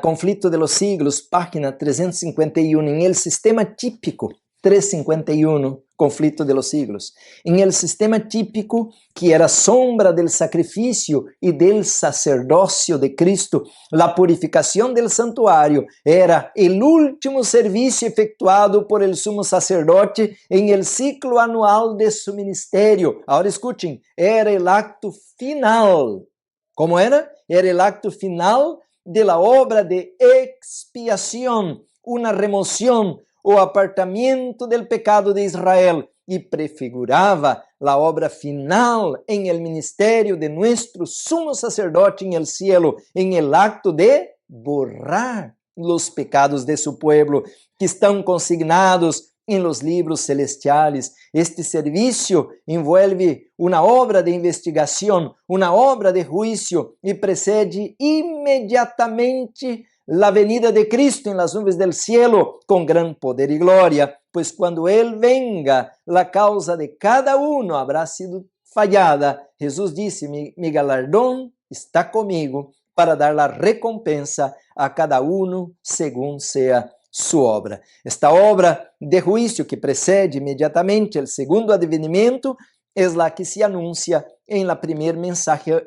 Conflicto de los siglos, página 351, en el sistema típico, 351, Conflicto de los siglos. En el sistema típico, que era sombra del sacrificio y del sacerdocio de Cristo, la purificación del santuario era el último servicio efectuado por el sumo sacerdote en el ciclo anual de su ministerio. Ahora escuchen, era el acto final. ¿Cómo era? Era el acto final de la obra de expiación, una remoción o apartamiento del pecado de Israel, y prefiguraba la obra final en el ministerio de nuestro sumo sacerdote en el cielo, en el acto de borrar los pecados de su pueblo, que están consignados en los libros celestiales. Este servicio envuelve una obra de investigación, una obra de juicio, y precede inmediatamente la venida de Cristo en las nubes del cielo con gran poder y gloria, pues cuando Él venga, la causa de cada uno habrá sido fallada. Jesús dice, mi galardón está conmigo para dar la recompensa a cada uno según sea su obra. Esta obra de juicio que precede inmediatamente el segundo advenimiento es la que se anuncia en la primer mensaje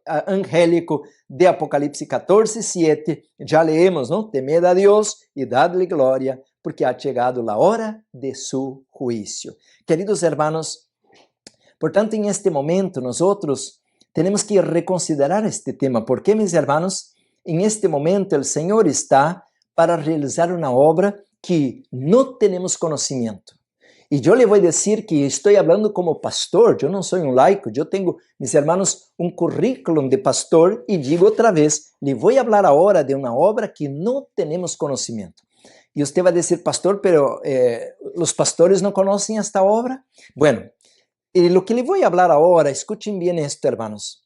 angélico de Apocalipse 14:7. Ya leemos, ¿no? Temed a Dios y dadle gloria, porque ha llegado la hora de su juicio. Queridos hermanos, por tanto, en este momento nosotros tenemos que reconsiderar este tema. ¿Por qué, mis hermanos? En este momento el Señor está para realizar una obra que no tenemos conocimiento. Y yo le voy a decir que estoy hablando como pastor, yo no soy un laico, yo tengo, mis hermanos, un currículum de pastor y digo otra vez, le voy a hablar ahora de una obra que no tenemos conocimiento. Y usted va a decir, pastor, pero ¿los pastores no conocen esta obra? Bueno, lo que le voy a hablar ahora, escuchen bien esto, hermanos,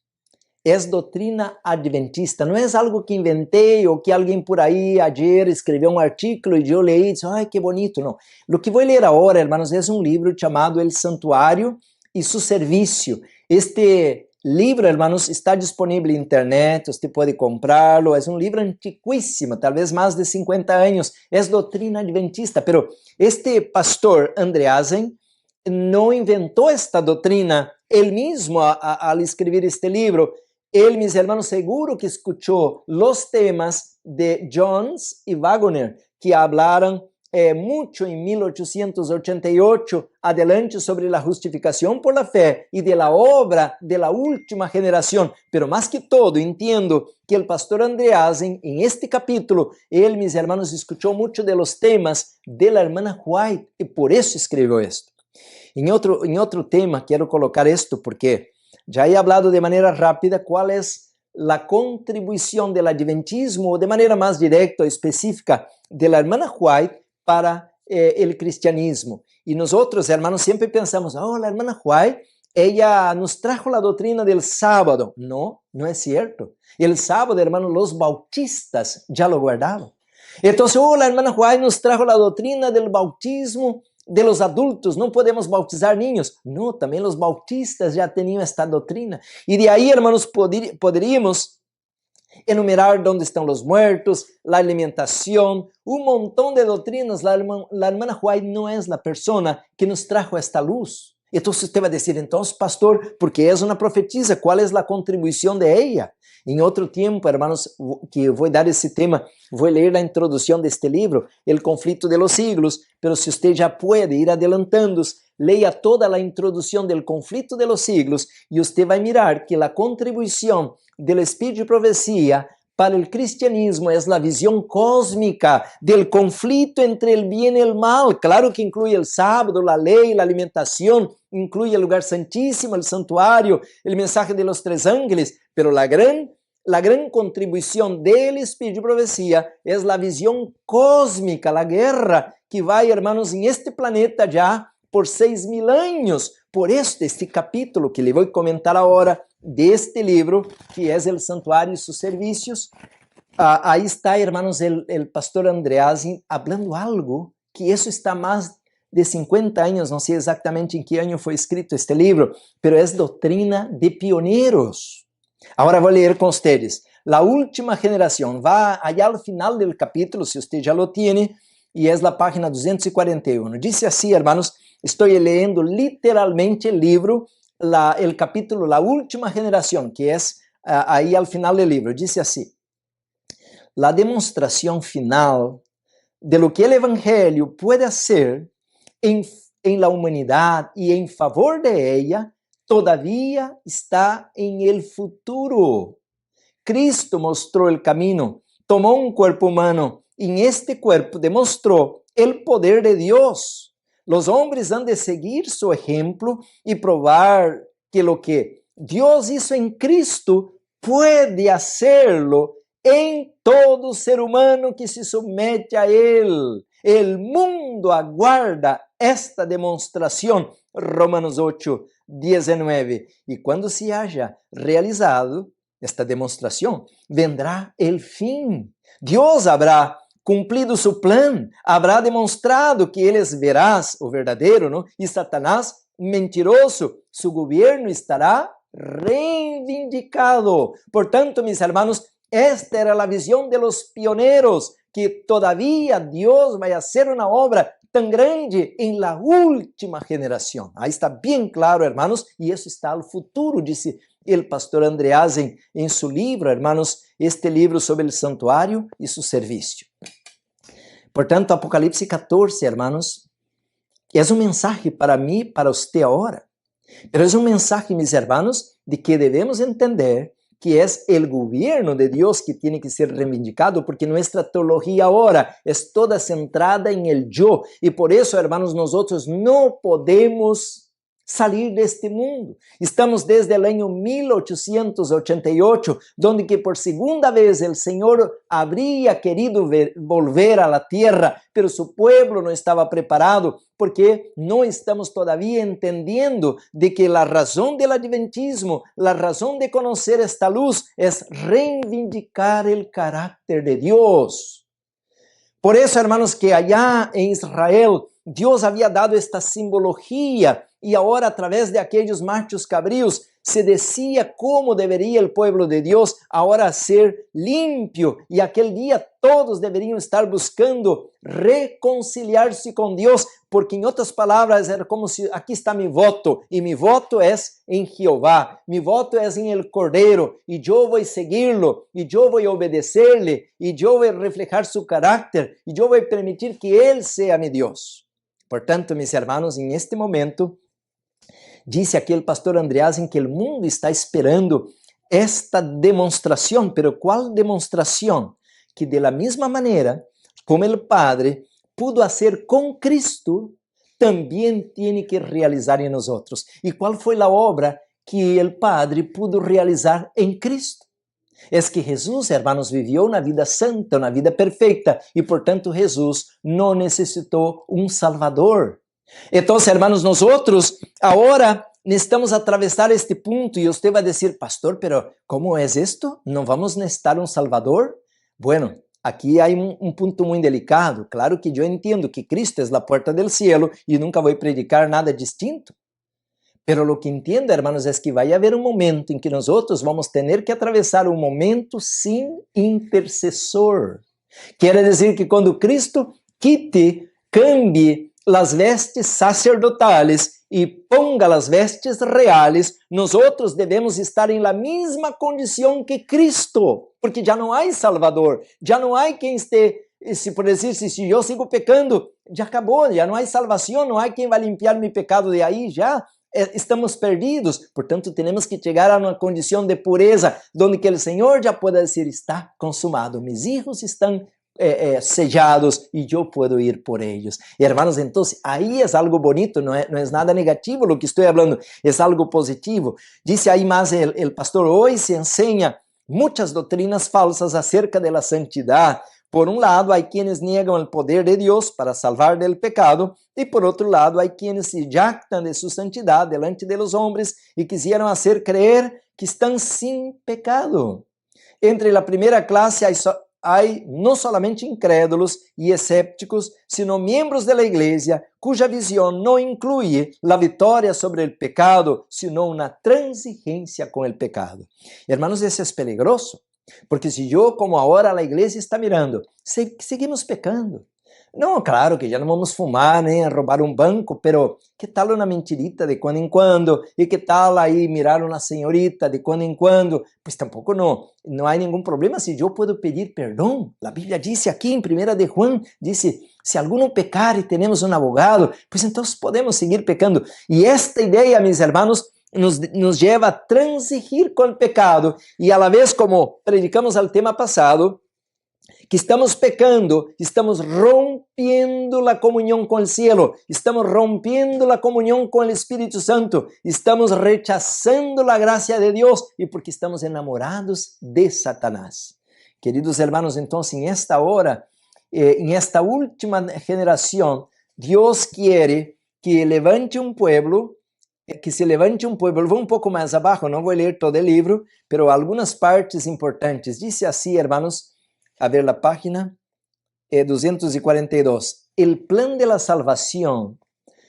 es doctrina adventista, no es algo que inventé o que alguien por ahí ayer escribió un artículo y yo leí y dije, ay, qué bonito, no. Lo que voy a leer ahora, hermanos, es un libro llamado El Santuario y su Servicio. Este libro, hermanos, está disponible en internet, usted puede comprarlo, es un libro antiquísimo, tal vez más de 50 años, es doctrina adventista, pero este pastor Andreasen no inventó esta doctrina él mismo al escribir este libro. Él, mis hermanos, seguro que escuchó los temas de Jones y Wagner, que hablaron mucho en 1888 adelante sobre la justificación por la fe y de la obra de la última generación. Pero más que todo, entiendo que el pastor Andreasen, en este capítulo, él, mis hermanos, escuchó mucho de los temas de la hermana White y por eso escribió esto. En otro tema quiero colocar esto porque ya he hablado de manera rápida cuál es la contribución del adventismo de manera más directa o específica de la hermana White para el cristianismo. Y nosotros, hermanos, siempre pensamos, oh, la hermana White, ella nos trajo la doctrina del sábado. No, no es cierto. El sábado, hermanos, los bautistas ya lo guardaban. Entonces, oh, la hermana White nos trajo la doctrina del bautismo de los adultos, no podemos bautizar niños. No, también los bautistas ya tenían esta doctrina. Y de ahí, hermanos, podríamos enumerar dónde están los muertos, la alimentación, un montón de doctrinas. La hermana White no es la persona que nos trajo esta luz. Entonces usted va a decir, entonces, pastor, porque es una profetisa, ¿cuál es la contribución de ella? En otro tiempo, hermanos, que voy a dar ese tema, voy a leer la introducción de este libro, El conflicto de los siglos, pero si usted ya puede ir adelantando, lea toda la introducción del conflicto de los siglos y usted va a mirar que la contribución del Espíritu de Profecía para el cristianismo es la visión cósmica del conflicto entre el bien y el mal. Claro que incluye el sábado, la ley, la alimentación, incluye el lugar santísimo, el santuario, el mensaje de los tres ángeles, pero la gran contribución del Espíritu de Profecía es la visión cósmica, la guerra que va, hermanos, en este planeta ya por 6.000 años. Por este capítulo que le voy a comentar ahora de este libro, que es El Santuario y sus Servicios, ahí está, hermanos, el pastor Andreasen hablando algo que eso está más de 50 años, no sé exactamente en qué año fue escrito este libro, pero es doctrina de pioneros. Ahora voy a leer con ustedes. La última generación va allá al final del capítulo, si usted ya lo tiene, y es la página 241. Dice así, hermanos, estoy leyendo literalmente el libro, el capítulo La última generación, que es ahí al final del libro. Dice así: la demostración final de lo que el Evangelio puede hacer en la humanidad y en favor de ella todavía está en el futuro. Cristo mostró el camino, tomó un cuerpo humano y en este cuerpo demostró el poder de Dios. Los hombres han de seguir su ejemplo y probar que lo que Dios hizo en Cristo puede hacerlo en todo ser humano que se somete a Él. El mundo aguarda esta demostración. Romanos 8, 19. Y cuando se haya realizado esta demostración, vendrá el fin. Dios habrá cumplido su plan, habrá demostrado que Él es veraz o verdadero, ¿no? Y Satanás mentiroso. Su gobierno estará reivindicado. Por tanto, mis hermanos, esta era la visión de los pioneros que todavía Dios vaya a hacer una obra tan grande en la última generación. Ahí está bien claro, hermanos, y eso está al futuro, dice el pastor Andreas en su libro, hermanos, este libro sobre el santuario y su servicio. Por tanto, Apocalipse 14, hermanos, es un mensaje para mí, para usted ahora. Pero es un mensaje, mis hermanos, de que debemos entender que es el gobierno de Dios que tiene que ser reivindicado, porque nuestra teología ahora es toda centrada en el yo. Y por eso, hermanos, nosotros no podemos salir de este mundo. Estamos desde el año 1888, donde que por segunda vez el Señor habría querido volver a la tierra, pero su pueblo no estaba preparado, porque no estamos todavía entendiendo de que la razón del adventismo, la razón de conocer esta luz es reivindicar el carácter de Dios. Por eso, hermanos, que allá en Israel Dios había dado esta simbología y ahora a través de aquellos machos cabríos se decía cómo debería el pueblo de Dios ahora ser limpio, y aquel día todos deberían estar buscando reconciliarse con Dios, porque en otras palabras era como si aquí está mi voto, y mi voto es en Jehová, mi voto es en el Cordero, y yo voy a seguirlo, y yo voy a obedecerle, y yo voy a reflejar su carácter, y yo voy a permitir que Él sea mi Dios. Por tanto, mis hermanos, en este momento, dice aquí el pastor Andreas en que el mundo está esperando esta demostración, pero ¿cuál demostración? Que de la misma manera como el Padre pudo hacer con Cristo, también tiene que realizar en nosotros. ¿Y cuál fue la obra que el Padre pudo realizar en Cristo? Es que Jesús, hermanos, vivió una vida santa, una vida perfecta, y por tanto Jesús no necesitó un Salvador. Entonces, hermanos, nosotros ahora necesitamos atravesar este punto, y usted va a decir, pastor, pero ¿cómo es esto? ¿No vamos a necesitar un Salvador? Bueno, aquí hay un punto muy delicado. Claro que yo entiendo que Cristo es la puerta del cielo y nunca voy a predicar nada distinto. Pero lo que entiendo, hermanos, es que va a haber un momento en que nosotros vamos a tener que atravesar un momento sin intercesor. Quiere decir que cuando Cristo quite, cambie las vestes sacerdotales y ponga las vestes reales, nosotros debemos estar en la misma condición que Cristo, porque ya no hay Salvador, ya no hay quien esté, si por decir, si yo sigo pecando, ya acabó, ya no hay salvación, no hay quien va a limpiar mi pecado de ahí, ya estamos perdidos. Por tanto, tenemos que llegar a una condición de pureza, donde que el Señor ya pueda decir, está consumado, mis hijos están sellados y yo puedo ir por ellos. Y hermanos, entonces ahí es algo bonito, no es nada negativo lo que estoy hablando, es algo positivo. Dice ahí más el pastor, hoy se enseña muchas doctrinas falsas acerca de la santidad. Por un lado, hay quienes niegan el poder de Dios para salvar del pecado, y por otro lado, hay quienes se jactan de su santidad delante de los hombres y quisieron hacer creer que están sin pecado. Entre la primera clase hay no solamente incrédulos y escépticos, sino miembros de la iglesia cuya visión no incluye la victoria sobre el pecado, sino una transigencia con el pecado. Hermanos, eso es peligroso, porque si yo, como ahora la iglesia está mirando, seguimos pecando. No, claro que ya no vamos a fumar, a robar un banco, pero ¿qué tal una mentirita de cuando en cuando? ¿Y qué tal ahí mirar una señorita de cuando en cuando? Pues tampoco no hay ningún problema si yo puedo pedir perdón. La Biblia dice aquí en 1 de Juan, dice, si alguno pecar y tenemos un abogado, pues entonces podemos seguir pecando. Y esta idea, mis hermanos, nos lleva a transigir con el pecado, y a la vez, como predicamos al tema pasado, que estamos pecando, estamos rompiendo la comunión con el cielo, estamos rompiendo la comunión con el Espíritu Santo, estamos rechazando la gracia de Dios, y porque estamos enamorados de Satanás. Queridos hermanos, entonces en esta hora, en esta última generación, Dios quiere que levante un pueblo, que se levante un pueblo. Voy un poco más abajo, no voy a leer todo el libro, pero algunas partes importantes. Dice así, hermanos, a ver la página 242. El plan de la salvación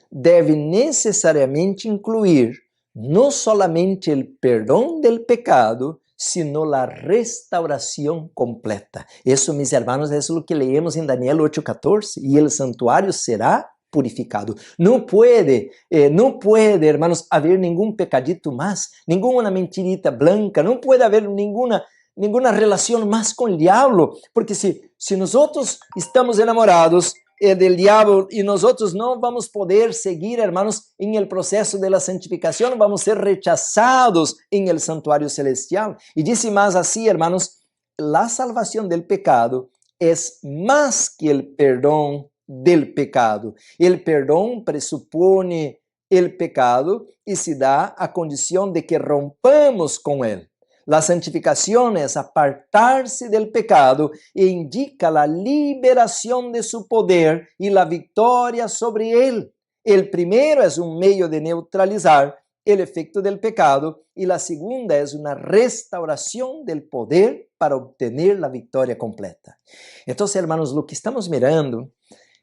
debe necesariamente incluir no solamente el perdón del pecado, sino la restauración completa. Eso, mis hermanos, es lo que leemos en Daniel 8:14, y el santuario será purificado. No puede, hermanos, haber ningún pecadito más, ninguna mentirita blanca, no puede haber ninguna relación más con el diablo, porque si nosotros estamos enamorados del diablo y nosotros no vamos a poder seguir, hermanos, en el proceso de la santificación, vamos a ser rechazados en el santuario celestial. Y dice más así, hermanos, la salvación del pecado es más que el perdón del pecado. El perdón presupone el pecado y se da a condición de que rompamos con él. La santificación es apartarse del pecado e indica la liberación de su poder y la victoria sobre él. El primero es un medio de neutralizar el efecto del pecado y la segunda es una restauración del poder para obtener la victoria completa. Entonces, hermanos, lo que estamos mirando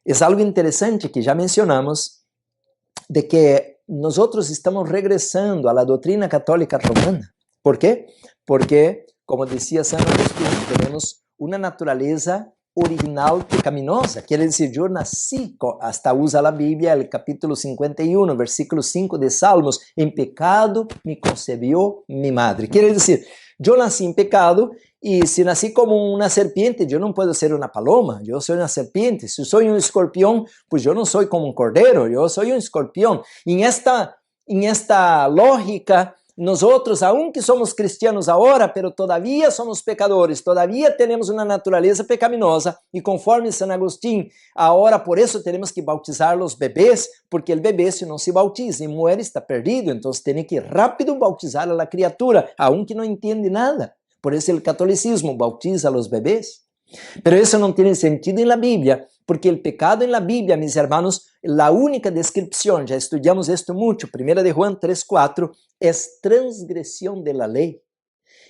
es algo interesante que ya mencionamos, de que nosotros estamos regresando a la doctrina católica romana. ¿Por qué? Porque, como decía San Agustín, tenemos una naturaleza original pecaminosa. Quiere decir, yo nací, hasta usa la Biblia, el capítulo 51, versículo 5 de Salmos, en pecado me concebió mi madre. Quiere decir, yo nací en pecado y si nací como una serpiente, yo no puedo ser una paloma, yo soy una serpiente. Si soy un escorpión, pues yo no soy como un cordero, yo soy un escorpión. Y en esta lógica, nosotros, aunque somos cristianos ahora, pero todavía somos pecadores, todavía tenemos una naturaleza pecaminosa y conforme San Agustín, ahora por eso tenemos que bautizar los bebés, porque el bebé si no se bautiza y muere está perdido, entonces tiene que rápido bautizar a la criatura, aunque no entiende nada. Por eso el catolicismo bautiza a los bebés. Pero eso no tiene sentido en la Biblia, porque el pecado en la Biblia, mis hermanos, la única descripción, ya estudiamos esto mucho, 1 de Juan 3:4, es transgresión de la ley.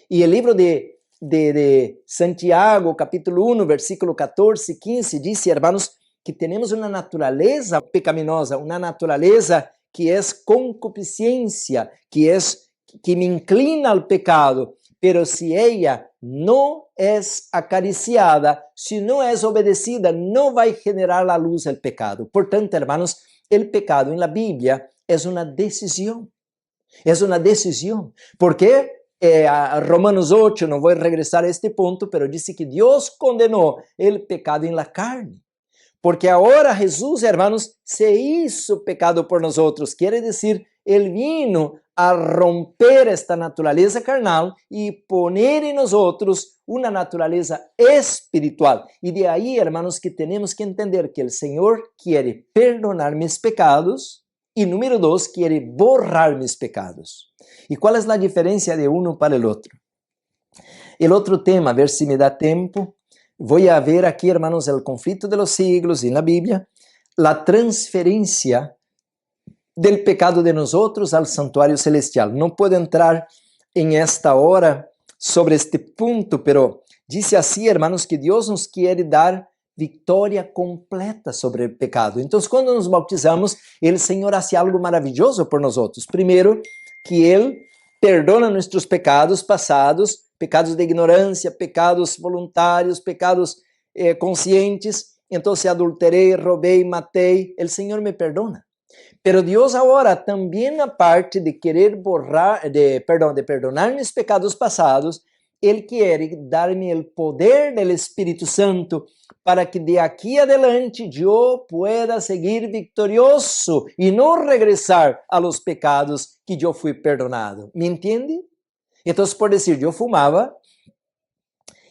Y el libro de Santiago, capítulo 1, versículo 14 y 15, dice, hermanos, que tenemos una naturaleza pecaminosa, una naturaleza que es concupiscencia, que me inclina al pecado. Pero si ella no es acariciada, si no es obedecida, no va a generar la luz del pecado. Por tanto, hermanos, el pecado en la Biblia es una decisión. Es una decisión. ¿Por qué? Romanos 8, no voy a regresar a este punto, pero dice que Dios condenó el pecado en la carne. Porque ahora Jesús, hermanos, se hizo pecado por nosotros. Quiere decir, Él vino a romper esta naturaleza carnal y poner en nosotros una naturaleza espiritual. Y de ahí, hermanos, que tenemos que entender que el Señor quiere perdonar mis pecados y número 2, quiere borrar mis pecados. ¿Y cuál es la diferencia de uno para el otro? El otro tema, a ver si me da tiempo. Voy a ver aquí, hermanos, el conflicto de los siglos en la Biblia, la transferencia del pecado de nosotros al santuario celestial. No puedo entrar en esta hora sobre este punto, pero dice así, hermanos, que Dios nos quiere dar victoria completa sobre el pecado. Entonces, cuando nos bautizamos, el Señor hace algo maravilloso por nosotros. Primero, que Él perdona nuestros pecados pasados, pecados de ignorancia, pecados voluntarios, pecados conscientes. Entonces, adulteré, robé, maté, el Señor me perdona. Pero Dios ahora también, aparte de querer de perdonar mis pecados pasados, Él quiere darme el poder del Espíritu Santo para que de aquí adelante yo pueda seguir victorioso y no regresar a los pecados que yo fui perdonado. ¿Me entiende? Entonces, por decir, yo fumaba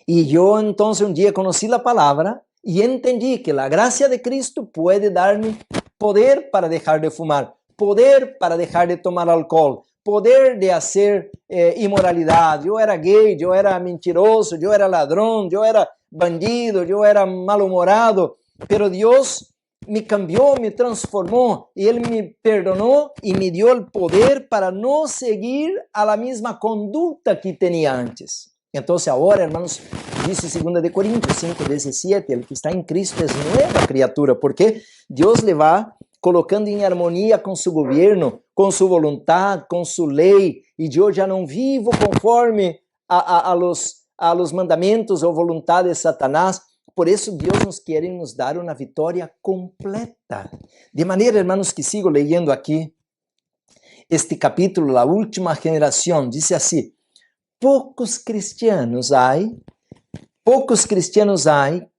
y yo entonces un día conocí la palabra y entendí que la gracia de Cristo puede darme poder para dejar de fumar, poder para dejar de tomar alcohol, poder de hacer inmoralidad. Yo era gay, yo era mentiroso, yo era ladrón, yo era bandido, yo era malhumorado, pero Dios me cambió, me transformó y Él me perdonó y me dio el poder para no seguir a la misma conducta que tenía antes. Entonces ahora, hermanos, dice 2 de Corintios 5:17, el que está en Cristo es nueva criatura, porque Dios le va colocando em harmonia com seu governo, com sua vontade, com sua lei, e eu já não vivo conforme a los mandamentos ou vontade de Satanás. Por isso, Deus nos quer nos dar uma vitória completa. De maneira, hermanos, que sigo leyendo aqui, este capítulo, a última geração, diz assim: poucos cristianos há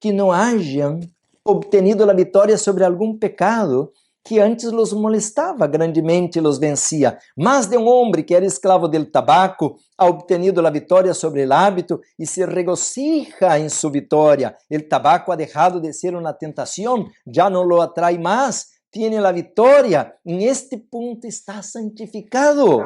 que não hajam obtenido a vitória sobre algum pecado que antes los molestava grandemente e los vencia. Mas de homem que era esclavo del tabaco ha obtenido a vitória sobre o hábito e se regocija em sua vitória. El tabaco ha dejado de ser uma tentação, já não lo atrai mais, tiene a vitória. Em este ponto está santificado.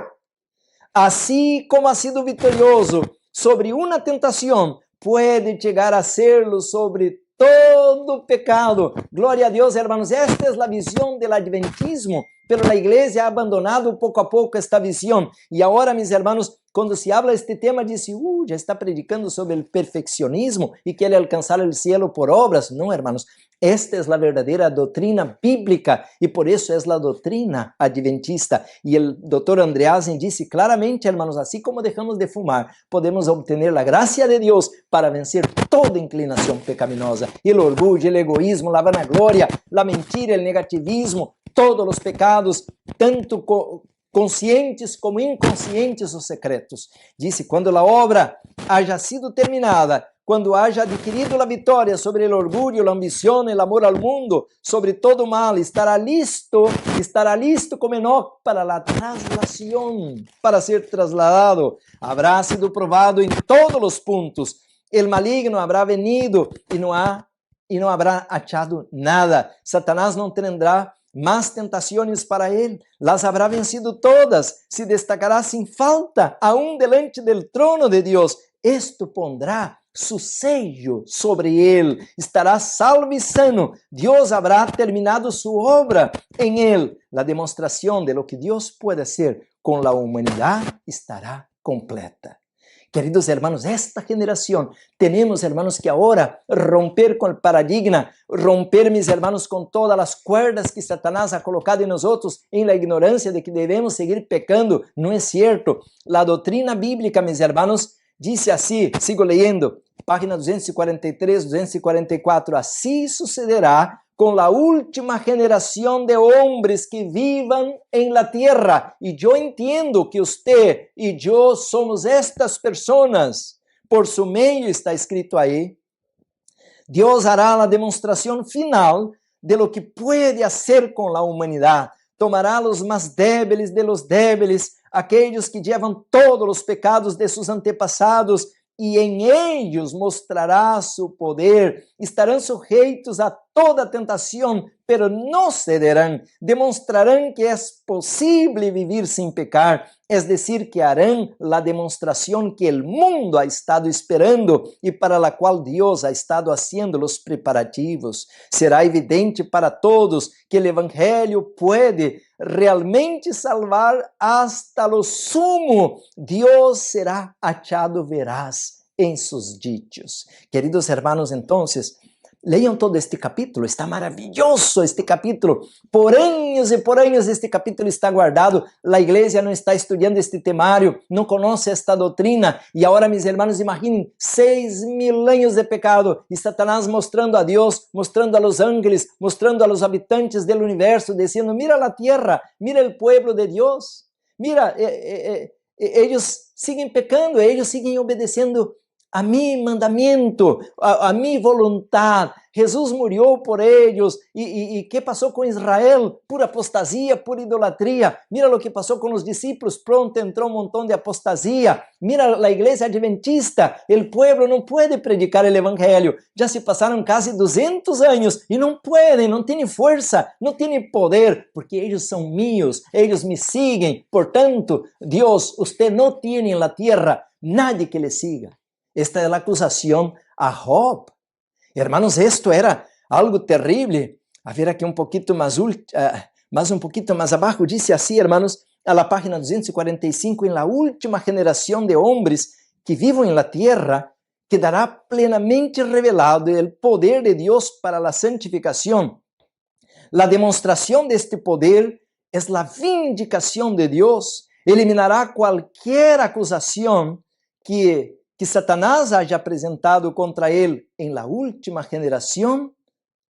Assim como ha sido vitorioso sobre uma tentação, pode chegar a serlo sobre todo pecado. Glória a Deus, hermanos. Esta é a visão do adventismo, pero a igreja ha abandonado pouco a pouco esta visão. E agora, meus hermanos, quando se habla este tema, diz, já está predicando sobre o perfeccionismo e quer alcançar o cielo por obras. Não, hermanos. Esta é a verdadeira doutrina bíblica e por isso é a doutrina adventista. E o Dr. Andreasen disse claramente, hermanos, assim como deixamos de fumar, podemos obter a graça de Deus para vencer toda inclinação pecaminosa. O orgulho, o egoísmo, a vanagloria, a mentira, o negativismo, todos os pecados, tanto conscientes como inconscientes ou secretos. Disse, quando a obra haja sido terminada, quando haja adquirido a vitória sobre o orgulho, a ambição, o amor ao mundo, sobre todo mal, estará listo como Enoch para a traslação, para ser trasladado. Habrá sido provado em todos os pontos. El maligno habrá venido e não habrá achado nada. Satanás não tendrá más tentações para ele, las habrá vencido todas, se destacará sem falta, aún delante del trono de Deus. Esto pondrá su sello sobre ele, estará salvo e sano. Deus habrá terminado su obra en él. La demostración de lo que Deus pode hacer con la humanidad estará completa. Queridos hermanos, esta generación, tenemos, hermanos, que ahora romper con el paradigma, romper, mis hermanos, con todas las cuerdas que Satanás ha colocado en nosotros, en la ignorancia de que debemos seguir pecando. No es cierto. La doctrina bíblica, mis hermanos, dice así, sigo leyendo, página 243, 244, así sucederá con la última generación de hombres que vivan en la tierra. Y yo entiendo que usted y yo somos estas personas. Por su medio está escrito ahí. Dios hará la demostración final de lo que puede hacer con la humanidad. Tomará los más débiles de los débiles, aquellos que llevan todos los pecados de sus antepassados, e em ellos mostrará su poder. Estarão sujeitos a toda tentação, pero não cederão. Demonstrarão que é possível vivir sem pecar, es decir, que harão a demonstração que o mundo ha estado esperando e para a qual Deus ha estado haciendo os preparativos. Será evidente para todos que o Evangelho pode realmente salvar hasta lo sumo. Deus será achado veraz em seus dichos. Queridos hermanos, entonces, leiam todo este capítulo, está maravilhoso este capítulo. Por anos e por anos este capítulo está guardado. A igreja não está estudando este temário, não conhece esta doutrina. E agora, meus irmãos, imaginem 6.000 anos de pecado e Satanás mostrando a Deus, mostrando a los ángeles, mostrando a los habitantes del universo, dizendo: mira a tierra, mira o pueblo de Deus, mira, eles siguen pecando, eles siguen obedecendo a mi mandamento, a mi voluntad. Jesús murió por ellos. ¿Y qué pasó con Israel? Pura apostasía, pura idolatría. Mira lo que pasó con los discípulos. Pronto entró un montón de apostasía. Mira la iglesia adventista. El pueblo no puede predicar el evangelio. Ya se pasaron casi 200 años y no pueden, no tienen fuerza, no tienen poder, porque ellos son míos, ellos me siguen. Por tanto, Dios, usted no tiene en la tierra nadie que le siga. Esta es la acusación a Job. Hermanos, esto era algo terrible. A ver aquí un poquito más abajo, dice así, hermanos, a la página 245, en la última generación de hombres que viven en la tierra, quedará plenamente revelado el poder de Dios para la santificación. La demostración de este poder es la vindicación de Dios. Eliminará cualquier acusación que Satanás haya apresentado contra ele em la última geração,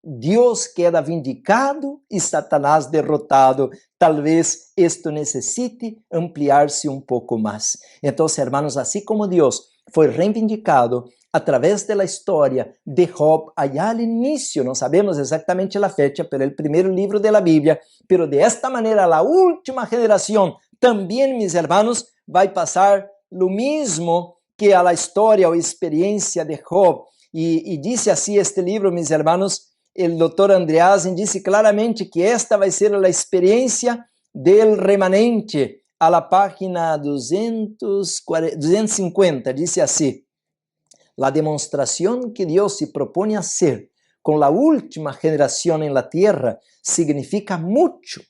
Deus queda vindicado e Satanás derrotado. Talvez isto necessite ampliar-se um pouco mais. Então, hermanos, assim como Deus foi reivindicado através da história de Job, allá al inicio, não sabemos exatamente a fecha, pero el primeiro livro da Bíblia, pero de esta maneira, a última geração também, mis hermanos, vai passar lo mismo que a la história ou experiência de Job. E disse assim este livro, mis hermanos, o Dr. Andreasen disse claramente que esta vai ser a experiência del remanente. A la página 250, disse assim: la demonstración que Dios se propone hacer con la última generación en la tierra significa mucho.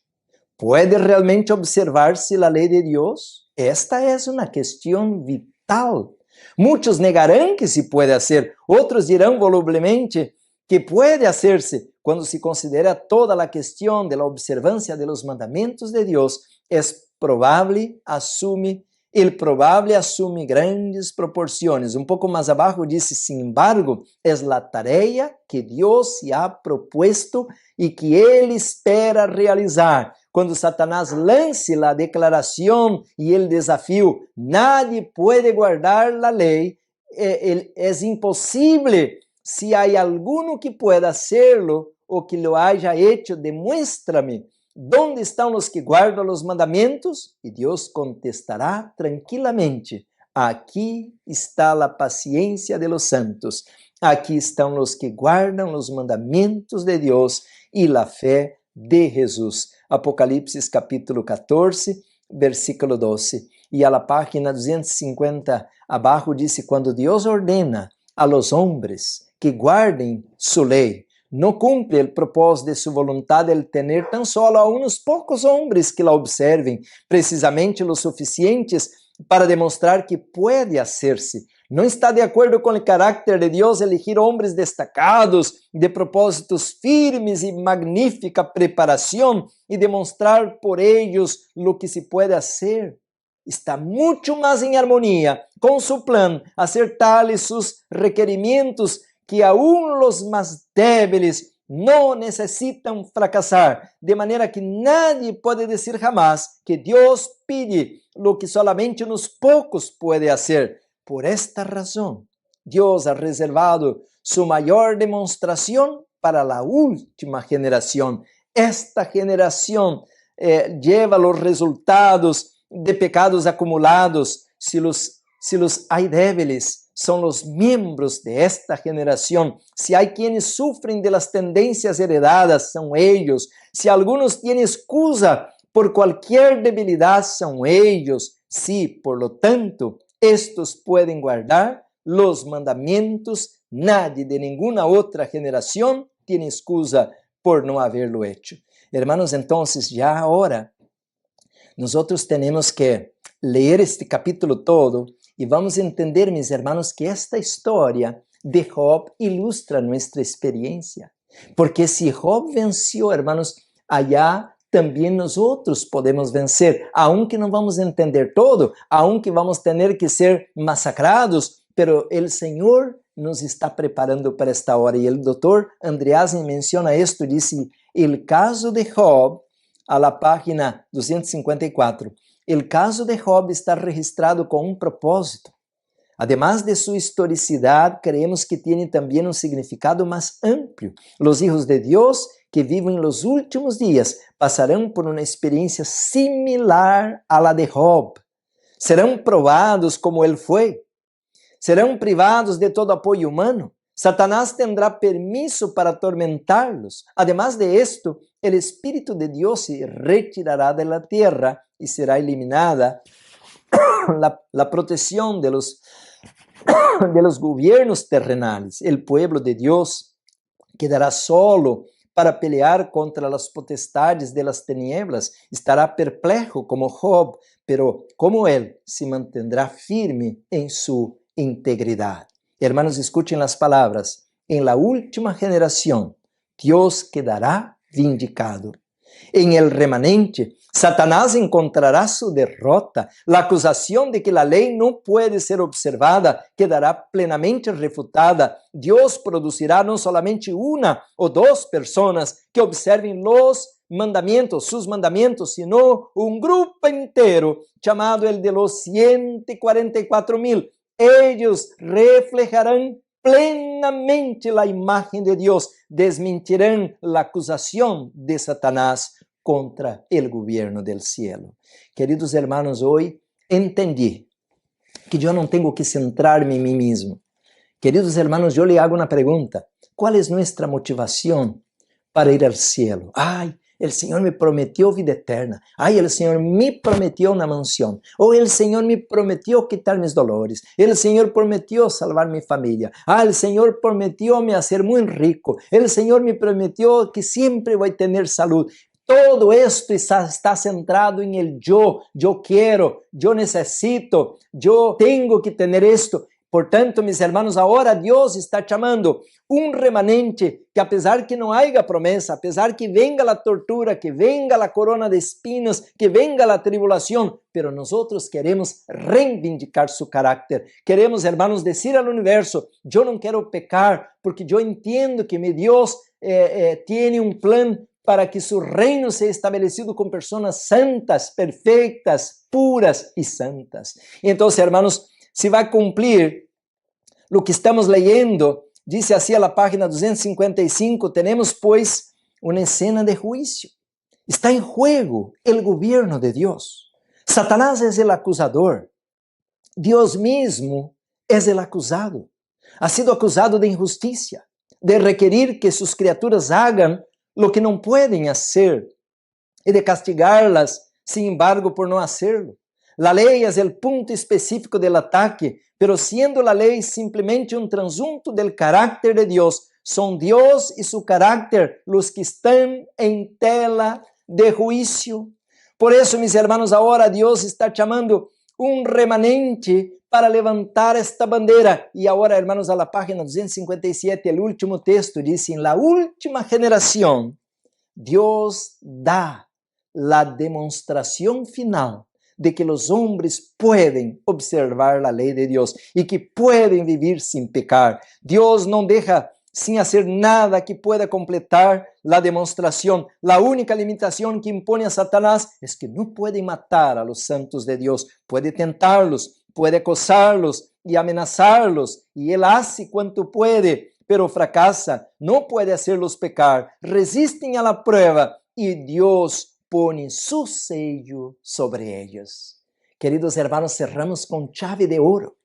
¿Puede realmente observarse la ley de Dios? Esta es una cuestión vital. Muchos negarán que se puede hacer, otros dirán volublemente que puede hacerse. Cuando se considera toda la cuestión de la observancia de los mandamientos de Dios, el probable asume grandes proporciones. Un poco más abajo dice, sin embargo, es la tarea que Dios se ha propuesto y que Él espera realizar. Cuando Satanás lance la declaración y el desafío, nadie puede guardar la ley, es imposible. Si hay alguno que pueda hacerlo o que lo haya hecho, demuéstrame. ¿Dónde están los que guardan los mandamientos? Y Dios contestará tranquilamente, aquí está la paciencia de los santos, aquí están los que guardan los mandamientos de Dios y la fe de Jesús. Apocalipsis capítulo 14, versículo 12. Y a la página 250 abajo dice, cuando Dios ordena a los hombres que guarden su ley, no cumple el propósito de su voluntad el tener tan solo a unos pocos hombres que la observen, precisamente los suficientes para demostrar que puede hacerse. No está de acuerdo con el carácter de Dios elegir hombres destacados, de propósitos firmes y magnífica preparación y demostrar por ellos lo que se puede hacer. Está mucho más en armonía con su plan, hacer tales sus requerimientos que aún los más débiles no necesitan fracasar, de manera que nadie puede decir jamás que Dios pide lo que solamente unos pocos puede hacer. Por esta razón, Dios ha reservado su mayor demostración para la última generación. Esta generación lleva los resultados de pecados acumulados. Si los hay débiles, son los miembros de esta generación. Si hay quienes sufren de las tendencias heredadas, son ellos. Si algunos tienen excusa por cualquier debilidad, son ellos. Sí, por lo tanto, estos pueden guardar los mandamientos. Nadie de ninguna otra generación tiene excusa por no haberlo hecho. Hermanos, entonces, ya ahora, nosotros tenemos que leer este capítulo todo y vamos a entender, mis hermanos, que esta historia de Job ilustra nuestra experiencia. Porque si Job venció, hermanos, allá también nosotros podemos vencer, aunque no vamos a entender todo, aunque vamos a tener que ser masacrados, pero el Señor nos está preparando para esta hora. Y el doctor Andreasen menciona esto, dice, el caso de Job, a la página 254, el caso de Job está registrado con un propósito. Además de su historicidad, creemos que tiene también un significado más amplio. Los hijos de Dios que viven en los últimos días pasarán por una experiencia similar a la de Job. Serán probados como él fue. Serán privados de todo apoyo humano. Satanás tendrá permiso para atormentarlos. Además de esto, el Espíritu de Dios se retirará de la tierra y será eliminada la protección de los gobiernos terrenales. El pueblo de Dios quedará solo para pelear contra las potestades de las tinieblas. Estará perplejo como Job, pero como él se mantendrá firme en su integridad. Hermanos, escuchen las palabras. En la última generación, Dios quedará vindicado. En el remanente, Satanás encontrará su derrota. La acusación de que la ley no puede ser observada quedará plenamente refutada. Dios producirá no solamente una o dos personas que observen los mandamientos, sus mandamientos, sino un grupo entero llamado el de los 144,000. Ellos reflejarán plenamente la imagen de Dios, desmentirán la acusación de Satanás contra el gobierno del cielo. Queridos hermanos, hoy entendí que yo no tengo que centrarme en mí mismo. Queridos hermanos, yo le hago una pregunta. ¿Cuál es nuestra motivación para ir al cielo? Ay, el Señor me prometió vida eterna. Ay, el Señor me prometió una mansión. O el Señor me prometió quitar mis dolores. El Señor prometió salvar mi familia. Ah, el Señor prometió me hacer muy rico. El Señor me prometió que siempre voy a tener salud. Todo esto está centrado en el yo quiero, yo necesito, yo tengo que tener esto. Por tanto, mis hermanos, ahora Dios está llamando un remanente que a pesar que no haya promesa, a pesar que venga la tortura, que venga la corona de espinas, que venga la tribulación, pero nosotros queremos reivindicar su carácter. Queremos, hermanos, decir al universo, yo no quiero pecar porque yo entiendo que mi Dios tiene un plan para que su reino sea establecido con personas santas, perfectas, puras y santas. Y entonces, hermanos, se va a cumplir lo que estamos leyendo. Dice así a la página 255, tenemos pues una escena de juicio. Está en juego el gobierno de Dios. Satanás es el acusador. Dios mismo es el acusado. Ha sido acusado de injusticia, de requerir que sus criaturas hagan lo que no pueden hacer y de castigarlas, sin embargo, por no hacerlo. La ley es el punto específico del ataque, pero siendo la ley simplemente un transunto del carácter de Dios, son Dios y su carácter los que están en tela de juicio. Por eso, mis hermanos, ahora Dios está llamando un remanente para levantar esta bandera. Y ahora, hermanos, a la página 257, el último texto dice, en la última generación, Dios da la demostración final de que los hombres pueden observar la ley de Dios y que pueden vivir sin pecar. Dios no deja sin hacer nada que pueda completar la demostración. La única limitación que impone a Satanás es que no puede matar a los santos de Dios. Puede tentarlos, puede acosarlos y amenazarlos, y él hace cuanto puede, pero fracasa. No puede hacerlos pecar. Resisten a la prueba y Dios pone su sello sobre ellos. Queridos hermanos, cerramos con chave de oro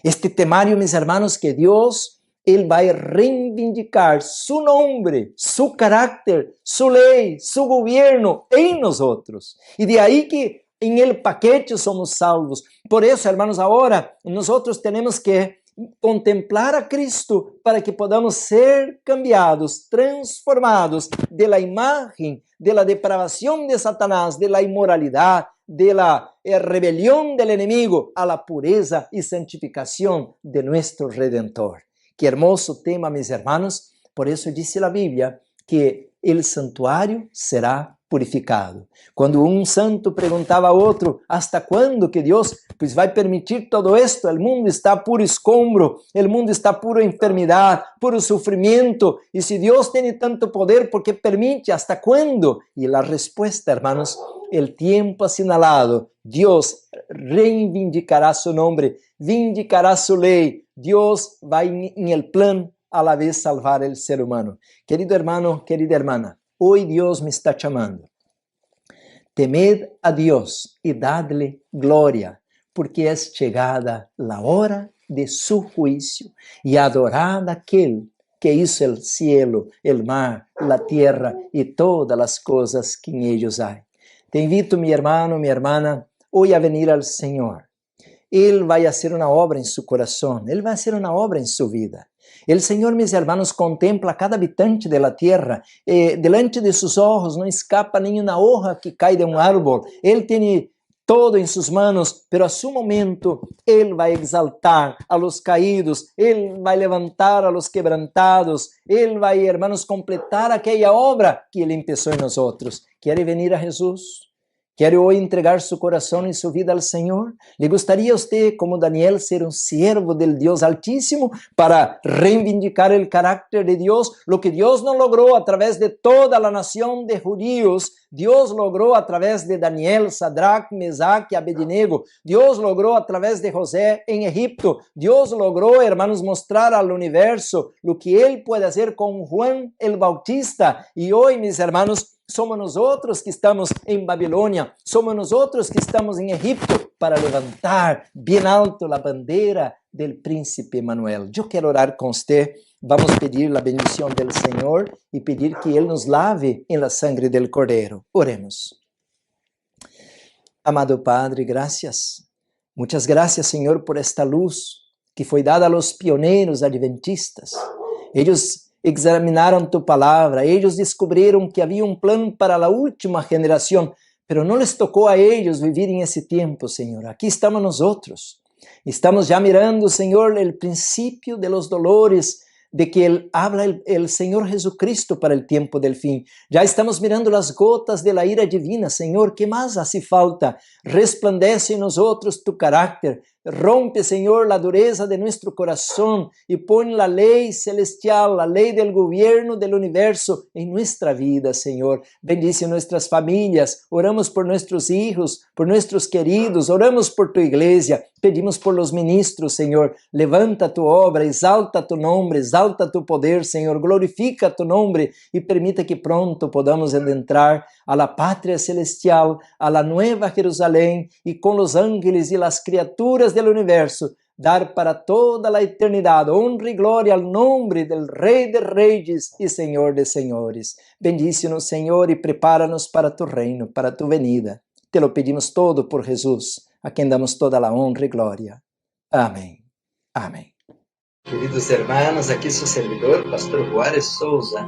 este temario, mis hermanos, que Dios, Él va a reivindicar su nombre, su carácter, su ley, su gobierno en nosotros. Y de ahí que en el paquete somos salvos. Por eso, hermanos, ahora nosotros tenemos que contemplar a Cristo para que podamos ser cambiados, transformados de la imagen, de la depravación de Satanás, de la inmoralidad, de la rebelión del enemigo, a la pureza y santificación de nuestro Redentor. Qué hermoso tema, mis hermanos. Por eso dice la Biblia que el santuario será purificado. Cuando un santo preguntaba a otro, ¿hasta cuándo que Dios va a permitir todo esto? El mundo está puro escombro, el mundo está puro enfermedad, puro sufrimiento. Y si Dios tiene tanto poder, ¿por qué permite? ¿Hasta cuándo? Y la respuesta, hermanos, el tiempo señalado, Dios reivindicará su nombre, vindicará su ley. Dios va en el plan a la vez salvar el ser humano. Querido hermano, querida hermana, hoy Dios me está llamando. Temed a Dios y dadle gloria, porque es llegada la hora de su juicio, y adorad a aquel que hizo el cielo, el mar, la tierra y todas las cosas que en ellos hay. Te invito, mi hermano, mi hermana, hoy a venir al Señor. Él va a hacer una obra en su corazón, Él va a hacer una obra en su vida. El Señor, mis hermanos, contempla a cada habitante de la tierra. Delante de sus ojos no escapa ni una hoja que cae de un árbol. Él tiene todo em suas manos, pero a su momento Él vai exaltar a los caídos, Él vai levantar a los quebrantados, Él vai, hermanos, completar aquella obra que Él empezó en nosotros. ¿Quiere venir a Jesús? ¿Quiere hoy entregar su corazón y su vida al Señor? ¿Le gustaría a usted, como Daniel, ser un siervo del Dios Altísimo para reivindicar el carácter de Dios? Lo que Dios no logró a través de toda la nación de judíos, Dios logró a través de Daniel, Sadrach, Mesach y Abednego. Dios logró a través de José en Egipto. Dios logró, hermanos, mostrar al universo lo que Él puede hacer con Juan el Bautista. Y hoy, mis hermanos, somos nosotros que estamos en Babilonia, somos nosotros que estamos en Egipto para levantar bien alto la bandera del príncipe Emanuel. Yo quiero orar con usted. Vamos a pedir la bendición del Señor y pedir que Él nos lave en la sangre del Cordero. Oremos. Amado Padre, gracias. Muchas gracias, Señor, por esta luz que fue dada a los pioneros adventistas. Ellos examinaron tu palabra, ellos descubrieron que había un plan para la última generación, pero no les tocó a ellos vivir en ese tiempo, Señor. Aquí estamos nosotros. Estamos ya mirando, Señor, el principio de los dolores de que Él habla el Señor Jesucristo para el tiempo del fin. Ya estamos mirando las gotas de la ira divina, Señor. ¿Qué más hace falta? Resplandece en nosotros tu carácter. Rompe, Señor, la dureza de nuestro corazón y pon la ley celestial, la ley del gobierno del universo en nuestra vida, Señor. Bendice nuestras familias. Oramos por nuestros hijos, por nuestros queridos. Oramos por tu iglesia. Pedimos por los ministros, Señor. Levanta tu obra, exalta tu nombre, exalta tu poder, Señor. Glorifica tu nombre y permita que pronto podamos adentrar a la patria celestial, a la nueva Jerusalén y con los ángeles y las criaturas del universo, dar para toda la eternidad honra y gloria al nombre del Rey de Reyes y Señor de Señores. Bendícenos, Señor, y prepáranos para tu reino, para tu venida. Te lo pedimos todo por Jesús, a quien damos toda la honra y gloria. Amén. Amén. Queridos hermanos, aquí su servidor, Pastor Juárez Souza.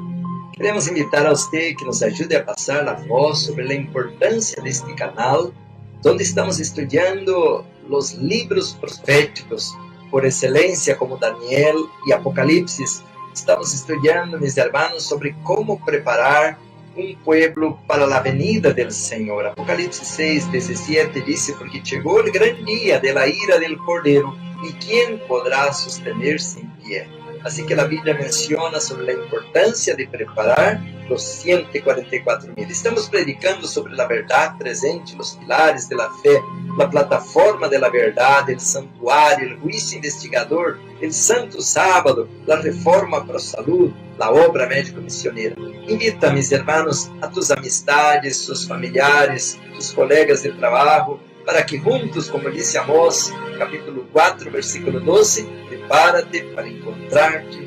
Queremos invitar a usted que nos ayude a pasar la voz sobre la importancia de este canal, donde estamos estudiando los libros proféticos por excelencia como Daniel y Apocalipsis. Estamos estudiando, mis hermanos, sobre cómo preparar un pueblo para la venida del Señor. Apocalipsis 6, 17 dice, porque llegó el gran día de la ira del Cordero, ¿y quién podrá sostenerse en pie? Así que la Biblia menciona sobre la importancia de preparar los 144,000. Estamos predicando sobre la verdad presente, los pilares de la fe, la plataforma de la verdad, el santuario, el juicio investigador, el santo sábado, la reforma pro salud, la obra médico-misionera. Invita, mis hermanos, a tus amistades, tus familiares, tus colegas de trabajo, para que juntos, como dice Amós, capítulo 4, versículo 12, prepárate para encontrarte